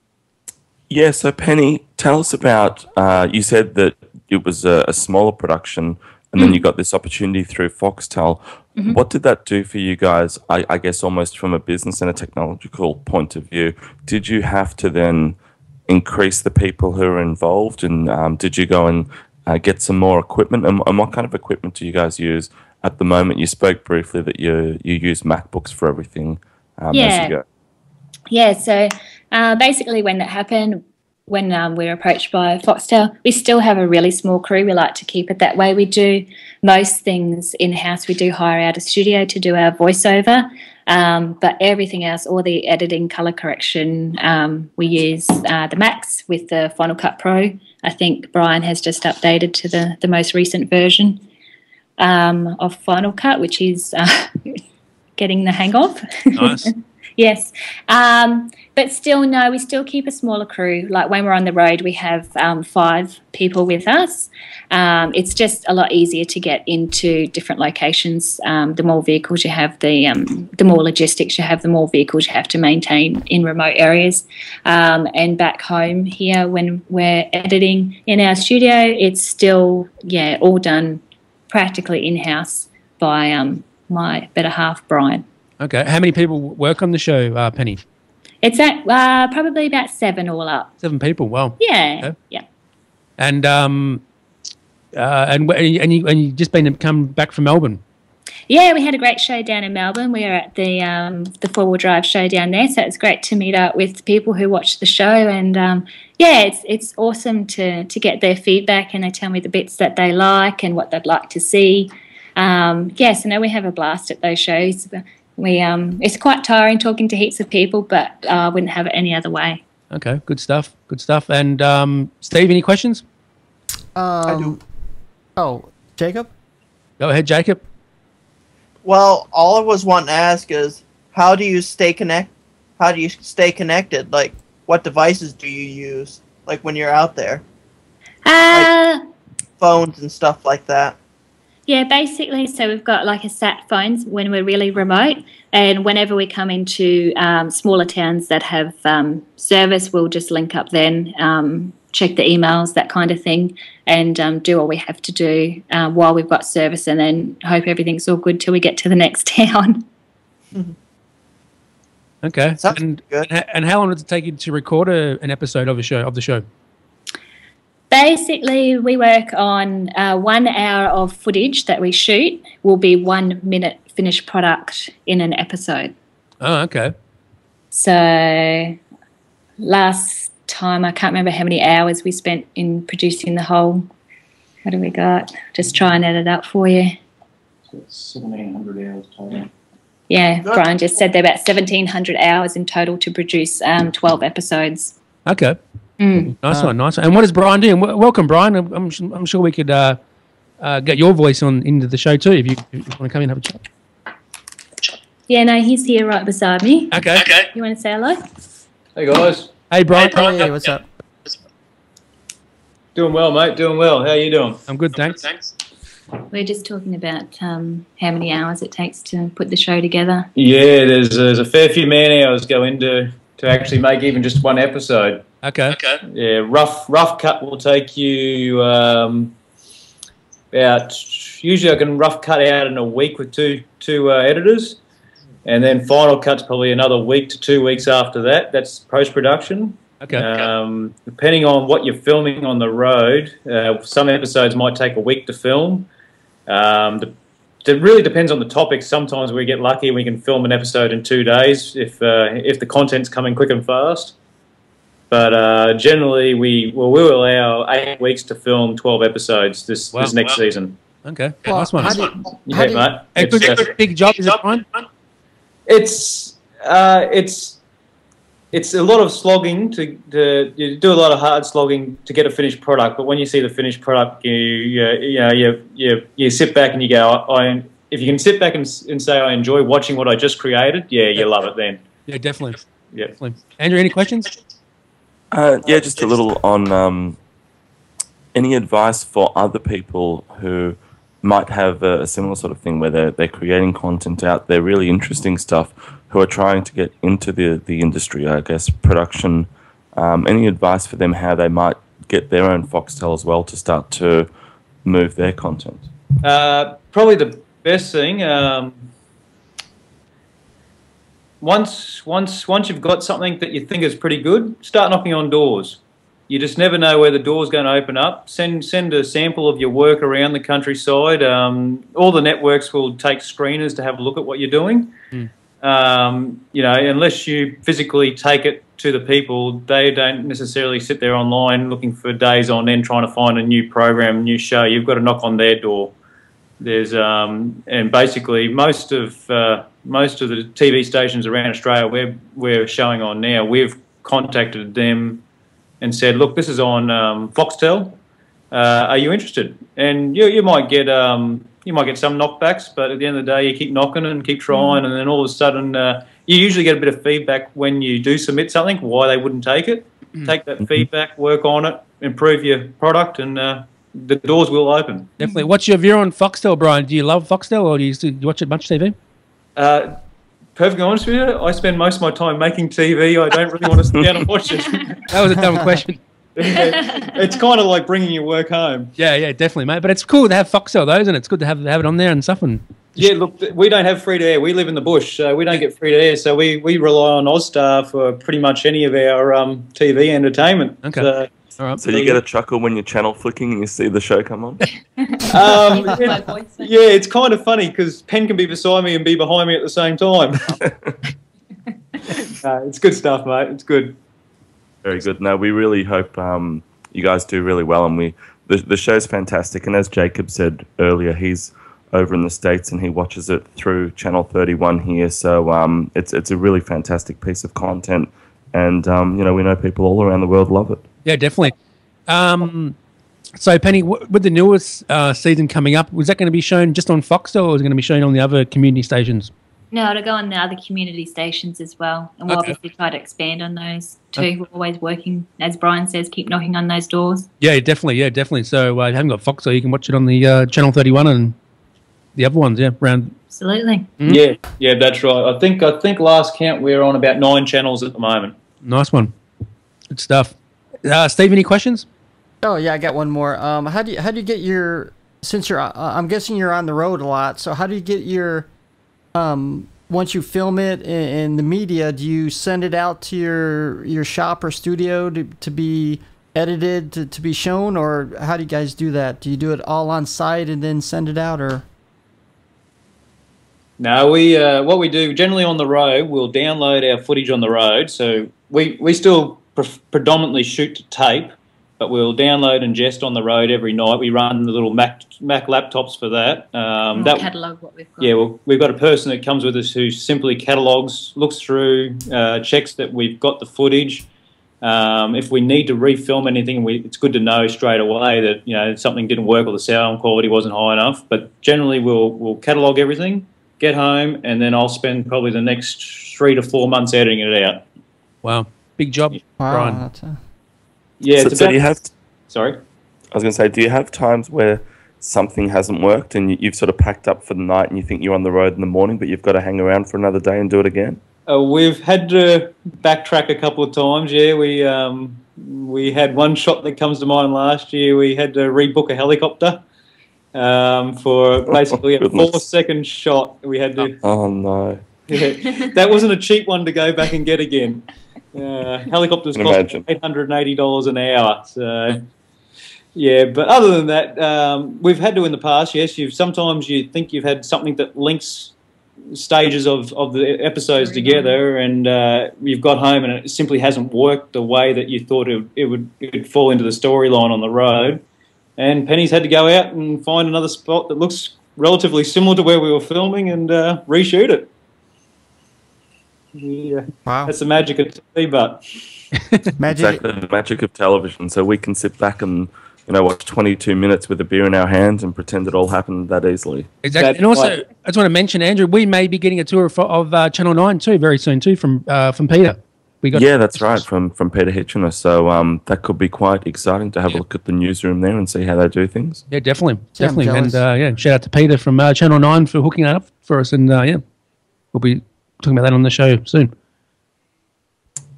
Yeah, so Penny, tell us about, you said that it was a smaller production and then you got this opportunity through Foxtel. What did that do for you guys, I guess almost from a business and a technological point of view? Did you have to then increase the people who are involved, and did you go and get some more equipment? And what kind of equipment do you guys use at the moment? You spoke briefly that you use MacBooks for everything as you go. Yeah, so basically when that happened, when we were approached by Foxtel, we still have a really small crew. We like to keep it that way. We do most things in-house. We do hire out a studio to do our voiceover, but everything else, all the editing, colour correction, we use the Macs with the Final Cut Pro. I think Brian has just updated to the most recent version of Final Cut, which is getting the hang of. Nice. Yes. But still, no, we still keep a smaller crew. Like when we're on the road, we have 5 people with us. It's just a lot easier to get into different locations. The more vehicles you have, the more logistics you have, the more vehicles you have to maintain in remote areas. And back home here, when we're editing in our studio, it's still, all done practically in-house by my better half, Brian. Okay. How many people work on the show, Penny? It's at probably about 7 all up. 7 people. Wow. Yeah, Okay. yeah. And you just come back from Melbourne. Yeah, we had a great show down in Melbourne. We were at the 4-wheel drive show down there, so it's great to meet up with people who watch the show. And it's awesome to get their feedback, and they tell me the bits that they like and what they'd like to see. So no, we have a blast at those shows. It's quite tiring talking to heaps of people, but I wouldn't have it any other way. Okay, good stuff. Good stuff. And Steve, any questions? I do. Oh, Jacob? Go ahead, Jacob. Well, all I was wanting to ask is, how do you stay connected? Like, what devices do you use? Like when you're out there, like phones and stuff like that. Yeah, basically, so we've got like a sat phones when we're really remote, and whenever we come into smaller towns that have service, we'll just link up then, check the emails, that kind of thing, and do what we have to do while we've got service, and then hope everything's all good till we get to the next town. Okay. Sounds good. And how long did it take you to record an episode of the show? Basically, we work on 1 hour of footage that we shoot will be 1 minute finished product in an episode. Oh, okay. So last time, I can't remember how many hours we spent in producing the whole. What do we got? Just try and add it up for you. So it's 1,700 hours total. Yeah, Brian just said there about 1,700 hours in total to produce 12 episodes. Okay. Nice one. And what is Brian doing? Welcome, Brian. I'm sure we could get your voice into the show too if you want to come in and have a chat. Yeah, no, he's here right beside me. Okay. You want to say hello? Hey guys. Hey, Brian. Hey, what's up? Doing well, mate. Doing well. How you doing? I'm good, thanks. We're just talking about how many hours it takes to put the show together. Yeah, there's a fair few man hours go into to actually make even just one episode. Okay. Yeah, rough cut will take you usually I can rough cut out in a week with two editors, and then final cut's probably another week to 2 weeks after that. That's post-production. Okay. Depending on what you're filming on the road, some episodes might take a week to film. It really depends on the topic. Sometimes we get lucky and we can film an episode in 2 days if the content's coming quick and fast. But generally, we will allow 8 weeks to film 12 episodes this next season. Okay. Well, Nice one. how do you- Yeah, mate. Hey, It's, big job, is it, Brian? It's a lot of slogging you do a lot of hard slogging to get a finished product. But when you see the finished product, you sit back and you go, if you can sit back and say I enjoy watching what I just created, you love it then. Yeah, definitely. Yeah. Definitely. Andrew, any questions? Yeah, just a little on any advice for other people who might have a similar sort of thing where they're creating content out there, really interesting stuff, who are trying to get into the industry, I guess, production. Any advice for them how they might get their own Foxtel as well to start to move their content? Probably the best thing, once you've got something that you think is pretty good, start knocking on doors. You just never know where the door's going to open up. Send a sample of your work around the countryside. All the networks will take screeners to have a look at what you're doing. Unless you physically take it to the people, they don't necessarily sit there online looking for days on end trying to find a new program, new show. You've got to knock on their door. There's and basically most of the TV stations around Australia we're showing on now, we've contacted them and said, look, this is on Foxtel. Are you interested? And you might get some knockbacks, but at the end of the day, you keep knocking and keep trying, and then all of a sudden, you usually get a bit of feedback when you do submit something, why they wouldn't take it. Take that feedback, work on it, improve your product, and the doors will open. Definitely. What's your view on Foxtel, Brian? Do you love Foxtel, or do you watch it much TV? Perfectly honest with you, I spend most of my time making TV. I don't really want to sit down and watch it. That was a dumb question. It's kind of like bringing your work home. Yeah, definitely, mate. But it's cool to have Foxtel, though, isn't it? It's good to have it on there and stuff. And yeah, look, we don't have free to air. We live in the bush, so we don't get free to air. So we rely on Ozstar for pretty much any of our TV entertainment. Okay. So, all right. So you get a chuckle when you're channel flicking and you see the show come on? It's kind of funny because Pen can be beside me and be behind me at the same time. It's good stuff, mate. It's good. Very good. No, we really hope you guys do really well, and the show's fantastic. And as Jacob said earlier, he's over in the States and he watches it through Channel 31 here. So it's a really fantastic piece of content, and we know people all around the world love it. Yeah, definitely. So, Penny, with the newest season coming up, was that going to be shown just on Foxtel, or was it going to be shown on the other community stations? No, it'll go on the other community stations as well. And we'll obviously try to expand on those too. Okay. We're always working, as Brian says, keep knocking on those doors. Yeah, definitely. So if you haven't got Foxtel, you can watch it on the Channel 31 and the other ones, around. Absolutely. Mm-hmm. Yeah, that's right. I think last count we're on about 9 channels at the moment. Nice one. Good stuff. Steve, any questions? Oh yeah, I got one more. How do you get your, since you're I'm guessing you're on the road a lot, so how do you get your once you film it in the media, do you send it out to your shop or studio to be edited to be shown, or how do you guys do that? Do you do it all on site and then send it out, or? No, what we do generally on the road, we'll download our footage on the road. So we still predominantly shoot to tape, but we'll download and ingest on the road every night. We run the little Mac laptops for that. Catalogue what we've got. Yeah, well, we've got a person that comes with us who simply catalogues, looks through, checks that we've got the footage. If we need to refilm anything, it's good to know straight away that something didn't work or the sound quality wasn't high enough. But generally, we'll catalogue everything, get home, and then I'll spend probably the next 3 to 4 months editing it out. Wow, big job, Brian. Wow, yeah. So do you have? Sorry, I was going to say, do you have times where something hasn't worked and you've sort of packed up for the night and you think you're on the road in the morning, but you've got to hang around for another day and do it again? We've had to backtrack a couple of times. Yeah, we had one shot that comes to mind last year. We had to rebook a helicopter for basically a 4-second shot. We had to. Oh no! Yeah, that wasn't a cheap one to go back and get again. Helicopters cost $880 an hour. So, yeah, but other than that, we've had to in the past. Yes, sometimes you think you've had something that links stages of the episodes together, and you've got home and it simply hasn't worked the way that you thought it would fall into the storyline on the road. And Penny's had to go out and find another spot that looks relatively similar to where we were filming and reshoot it. Yeah. Wow. That's the magic of TV, but Magic. Exactly the magic of television. So we can sit back and watch 22 minutes with a beer in our hands and pretend it all happened that easily. Exactly. That's And also, right. I just want to mention, Andrew, we may be getting a tour of Channel 9 too, very soon too, from Peter. Yeah, that's right, from Peter Hitchener. So that could be quite exciting to have a look at the newsroom there and see how they do things. Yeah, definitely. Yeah, I'm Definitely. And jealous. shout out to Peter from Channel 9 for hooking that up for us. And we'll be talking about that on the show soon.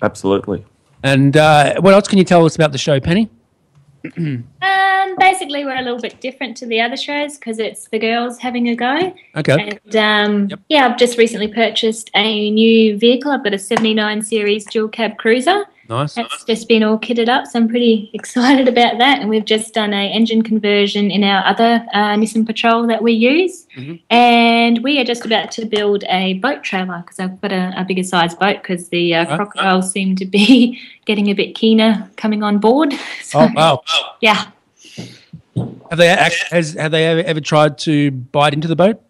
Absolutely. And what else can you tell us about the show, Penny? Basically, we're a little bit different to the other shows because it's the girls having a go. Okay. And I've just recently purchased a new vehicle. I've got a 79 series dual cab cruiser. Nice. It's just been all kitted up, so I'm pretty excited about that. And we've just done a engine conversion in our other Nissan Patrol that we use. Mm-hmm. And we are just about to build a boat trailer because I've got a bigger size boat because the crocodiles seem to be getting a bit keener coming on board. So, Oh, wow. yeah. Have they ever tried to bite into the boat?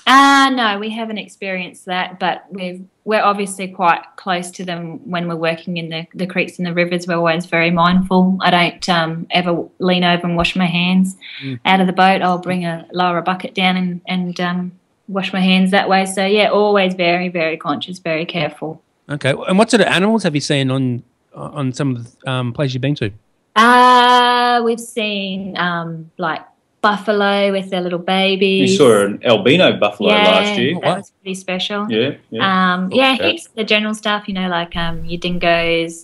No, we haven't experienced that, but we're obviously quite close to them when we're working in the creeks and the rivers. We're always very mindful. I don't ever lean over and wash my hands out of the boat. I'll lower a bucket down and wash my hands that way. So, yeah, always very, very conscious, very careful. Okay. And what sort of animals have you seen on some of the places you've been to? We've seen like buffalo with their little babies. you saw an albino buffalo last year. That was pretty special. Yeah. Heaps of the general stuff, like your dingoes,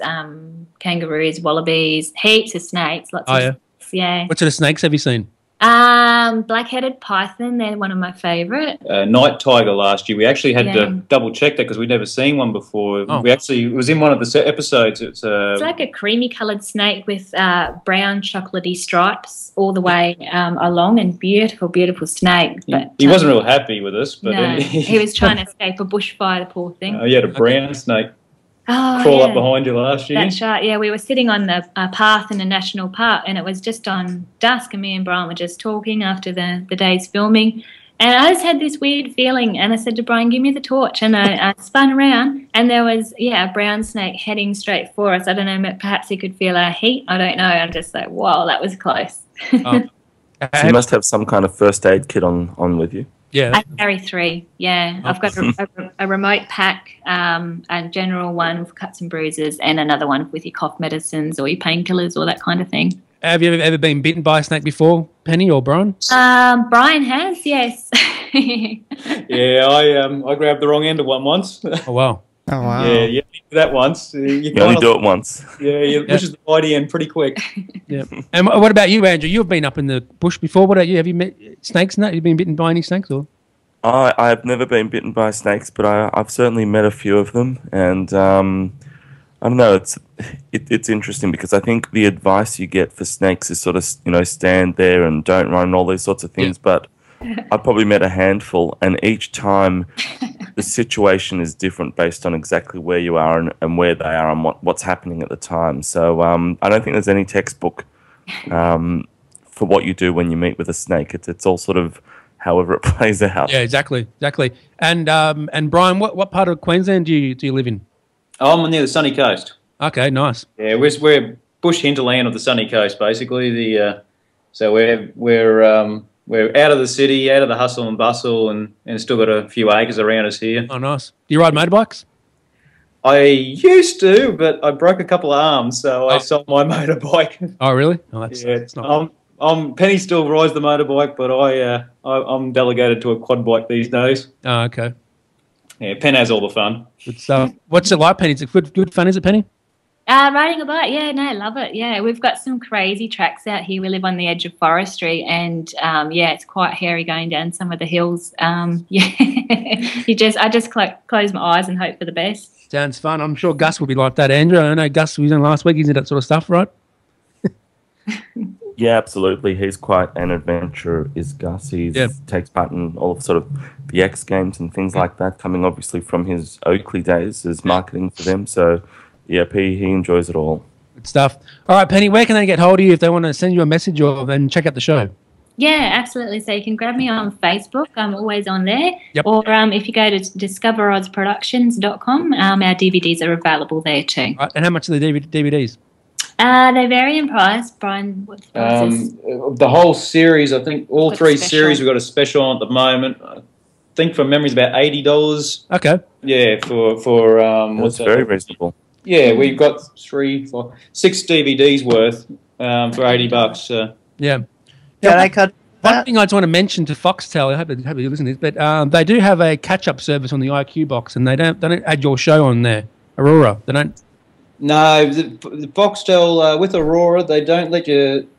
kangaroos, wallabies, heaps of snakes, lots of snakes, yeah. What sort of snakes have you seen? Black-headed python, they're one of my favourite. Night tiger last year. We actually had to double check that because we'd never seen one before. Oh. It was in one of the episodes. It's like a creamy coloured snake with brown chocolatey stripes all the way along, and beautiful, beautiful snake. But he wasn't real happy with us, but no, he was trying to escape a bushfire, the poor thing. he had a brown snake Oh, crawl yeah. up behind you last year. That's right. Yeah, we were sitting on the path in a national park, and it was just on dusk, and me and Brian were just talking after the day's filming. And I just had this weird feeling, and I said to Brian, give me the torch. And I spun around, and there was, a brown snake heading straight for us. I don't know, perhaps he could feel our heat. I don't know. I'm just like, whoa, that was close. So you must have some kind of first aid kit on with you. Yeah. I carry 3, yeah. I've got a remote pack, a general one for cuts and bruises, and another one with your cough medicines or your painkillers or that kind of thing. Have you ever been bitten by a snake before, Penny or Brian? Brian has, yes. Yeah, I grabbed the wrong end of one once. Oh, wow. Oh, wow. Yeah, you do that once. You only do it once. Yeah, you pushes the body in pretty quick. Yeah. And what about you, Andrew? You've been up in the bush before. What about you? Have you met snakes and that? Have you been bitten by any snakes? Or? I've never been bitten by snakes, but I've certainly met a few of them, and I don't know. It's interesting because I think the advice you get for snakes is sort of stand there and don't run and all these sorts of things. But I've probably met a handful, and each time the situation is different based on exactly where you are and where they are and what's happening at the time. So I don't think there's any textbook for what you do when you meet with a snake. It's all sort of however it plays out. Yeah, exactly. And Brian, what part of Queensland do you live in? I'm near the sunny coast. Okay, nice. Yeah, we're bush hinterland of the sunny coast, basically. So we're out of the city, out of the hustle and bustle, and still got a few acres around us here. Oh, nice. Do you ride motorbikes? I used to, but I broke a couple of arms, so I sold my motorbike. Oh, really? Oh, that's not. Penny still rides the motorbike, but I'm delegated to a quad bike these days. Oh, okay. Yeah, Pen has all the fun. Good stuff. What's it like, Penny? Is it good fun, is it, Penny? Riding a bike, love it. Yeah, we've got some crazy tracks out here. We live on the edge of forestry, and it's quite hairy going down some of the hills. I just close my eyes and hope for the best. Sounds fun. I'm sure Gus will be like that, Andrew. I know Gus was in last week. He's into that sort of stuff, right? Yeah, absolutely. He's quite an adventurer, is Gus. He takes part in all of sort of the X Games and things like that, coming obviously from his Oakley days as marketing for them. So, yeah, he enjoys it all. Good stuff. All right, Penny, where can they get hold of you if they want to send you a message or then check out the show? Yeah, absolutely. So you can grab me on Facebook. I'm always on there. Yep. Or if you go to discoveroddsproductions.com, our DVDs are available there too. Right. And how much are the DVDs? They vary in price. Brian, what's the prices? The whole series, I think all Got three special. series we've got a special on at the moment. I think from memory it's about $80. Okay. Yeah, for That's very reasonable. Yeah, we've got 6 DVDs worth for $80. Yeah. Can I cut One that? thing I just want to mention to Foxtel, I hope you listen to this, but they do have a catch-up service on the IQ box, and they don't add your show on there, Aurora. They don't. No, the Foxtel with Aurora, they don't let you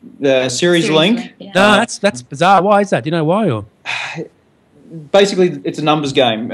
series link. Yeah. No, that's bizarre. Why is that? Do you know why? Or Basically, it's a numbers game.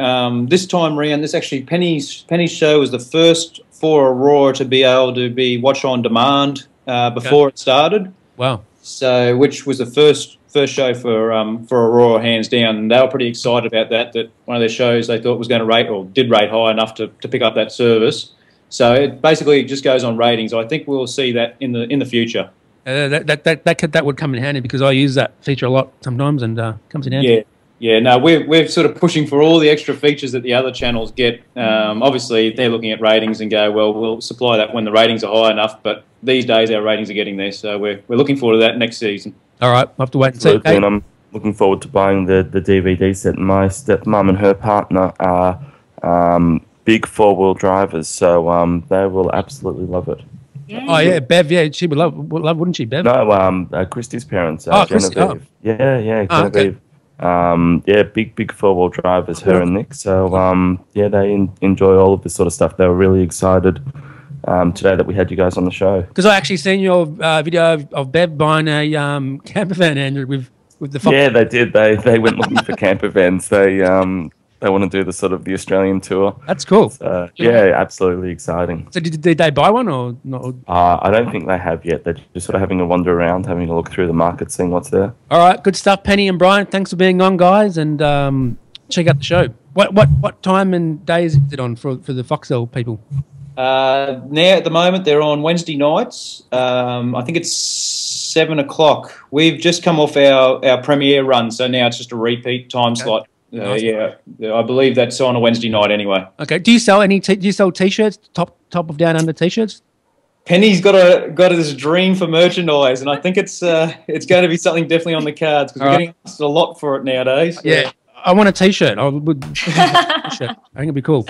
This time round, Penny's show was the first for Aurora to be able to be watched on demand before it started. wow. So, which was the first show for Aurora, hands down. And they were pretty excited about that. That one of their shows they thought was going to rate or did rate high enough to pick up that service. So it basically just goes on ratings. I think we'll see that in the future. That would come in handy because I use that feature a lot sometimes, and comes in handy. Yeah. No, we're sort of pushing for all the extra features that the other channels get. Obviously, they're looking at ratings and go, well, we'll supply that when the ratings are high enough. But these days, our ratings are getting there, so we're looking forward to that next season. All right, we'll have to wait and see. Absolutely, and I'm looking forward to buying the DVD set. My stepmom and her partner are big four-wheel drivers, so they will absolutely love it. Yeah. Oh yeah, Bev. Yeah, she would love, wouldn't she, Bev? No, Christy's parents, Christy, Genevieve. Yeah, Genevieve. Okay. Big four-wheel drivers, her and Nick. So they enjoy all of this sort of stuff. They were really excited today that we had you guys on the show. Because I actually seen your video of Bev buying a camper van, Andrew, with the Fox. Yeah, they did. They went looking for camper vans. They want to do the Australian tour. That's cool. So, yeah, absolutely exciting. So did they buy one or not? I don't think they have yet. They're just sort of having a wander around, having a look through the market, seeing what's there. All right, good stuff, Penny and Brian. Thanks for being on, guys, and check out the show. What time and day is it on for the Foxtel people? Now, at the moment, they're on Wednesday nights. I think it's 7 o'clock. We've just come off our premiere run, so now it's just a repeat time slot. Nice. Yeah, I believe that's on a Wednesday night anyway. Okay. Do you sell do you sell T-shirts, top of down under T-shirts? Penny's got this dream for merchandise, and I think it's going to be something definitely on the cards because we're getting asked a lot for it nowadays. Yeah, I want a T-shirt. I would. T-shirt. I think it'd be cool.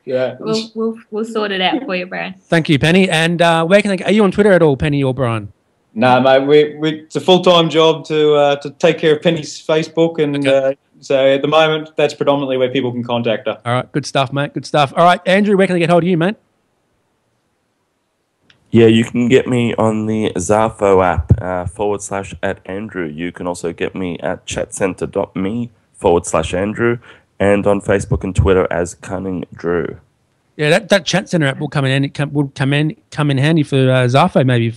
Yeah, We'll sort it out for you, Brian. Thank you, Penny. And where can are you on Twitter at all, Penny or Brian? No, mate. It's a full-time job to take care of Penny's Facebook, and so at the moment, that's predominantly where people can contact her. All right, good stuff, mate. Good stuff. All right, Andrew, where can they get hold of you, mate? Yeah, you can get me on the Zarfo app /@Andrew. You can also get me at chatcenter.me /Andrew, and on Facebook and Twitter as Cunning Drew. Yeah, that chat center app will come in handy. Come in handy for Zarfo maybe.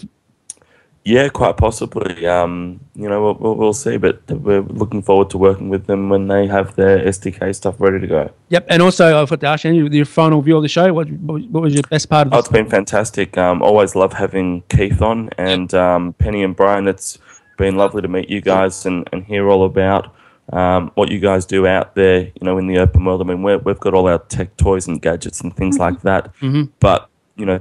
Yeah, quite possibly. We'll see, but we're looking forward to working with them when they have their SDK stuff ready to go. Yep, and also I've got to ask you your final view of the show. What was your best part of this? It's been fantastic. Always love having Keith on, and Penny and Brian. It's been lovely to meet you guys and hear all about what you guys do out there, in the open world. I mean, we've got all our tech toys and gadgets and things like that, but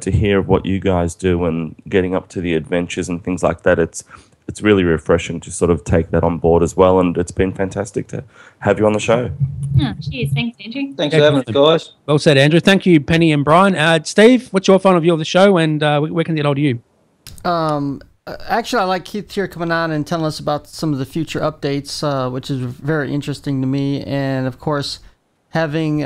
to hear what you guys do and getting up to the adventures and things like that, it's really refreshing to sort of take that on board as well, and it's been fantastic to have you on the show. Oh, cheers. Thanks, Andrew. Thanks for having us, guys. Well said, Andrew. Thank you, Penny and Brian. Steve, what's your final view of the show, and where can they get hold of you? Actually, I like Keith here coming on and telling us about some of the future updates, which is very interesting to me. And, of course, having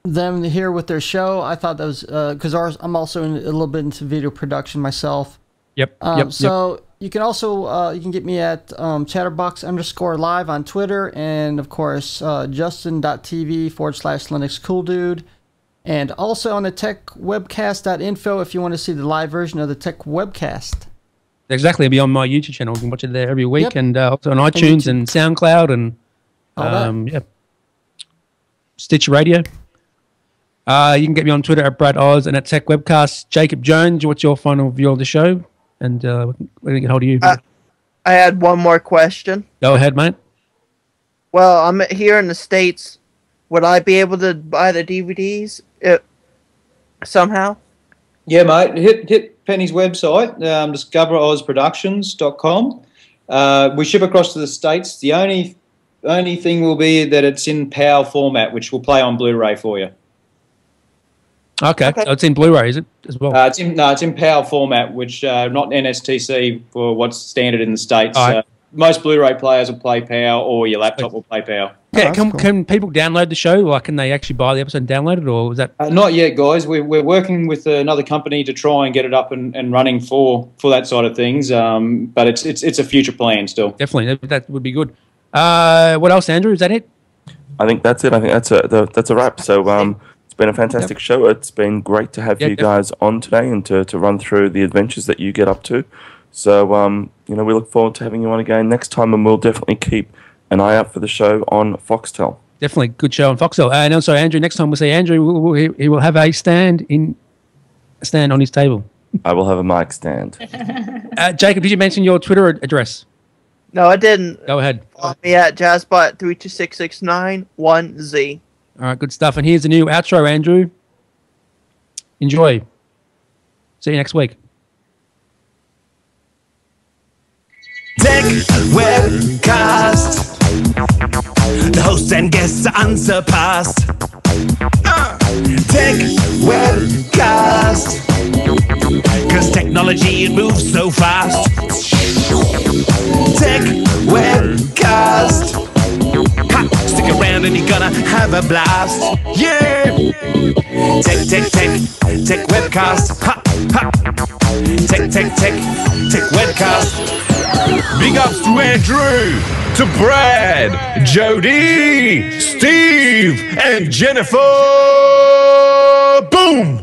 them here with their show, I thought that was because I'm also a little bit into video production myself. Yep. So you can also you can get me at chatterbox_live on Twitter, and of course justin.tv /LinuxCoolDude, and also on the techwebcast.info if you want to see the live version of the Techwebcast. Exactly. It'll be on my YouTube channel. You can watch it there every week, Yep. and also on iTunes and SoundCloud and Stitcher Radio. You can get me on Twitter at Brad Oz and at Techwebcast. Jacob Jones, what's your final view of the show? And we're going to get hold of you. I had one more question. Go ahead, mate. Well, I'm here in the States. Would I be able to buy the DVDs somehow? Yeah, mate. Hit Penny's website, discoverozproductions.com. We ship across to the States. The only thing will be that it's in PAL format, which will play on Blu-ray for you. Okay. So it's in Blu-ray, is it, as well? It's in PAL format, which not NSTC for what's standard in the States. All right. Most Blu-ray players will play PAL, or your laptop will play PAL. Yeah, can people download the show? Like, can they actually buy the episode and download it, or is that? Not yet, guys. We're working with another company to try and get it up and running for that side of things. But it's a future plan still. Definitely, that would be good. What else, Andrew? Is that it? I think that's it. I think that's a wrap. So it's been a fantastic show. It's been great to have you guys on today and to run through the adventures that you get up to. So we look forward to having you on again next time, and we'll definitely keep an eye out for the show on Foxtel. Definitely good show on Foxtel. And also, Andrew, next time we'll see Andrew, he will have a stand on his table. I will have a mic stand. Jacob, did you mention your Twitter address? No, I didn't. Go ahead. Follow me at jazzbot326691Z. All right, good stuff. And here's the new outro, Andrew. Enjoy. See you next week. Techwebcast. The hosts and guests are unsurpassed. Techwebcast. 'Cause technology, it moves so fast. Techwebcast. Ha! Stick around and you're gonna have a blast. Yeah! Techwebcast. Ha! Ha! Techwebcast. Big ups to Andrew, to Brad, Jody, Steve, and Jennifer. Boom!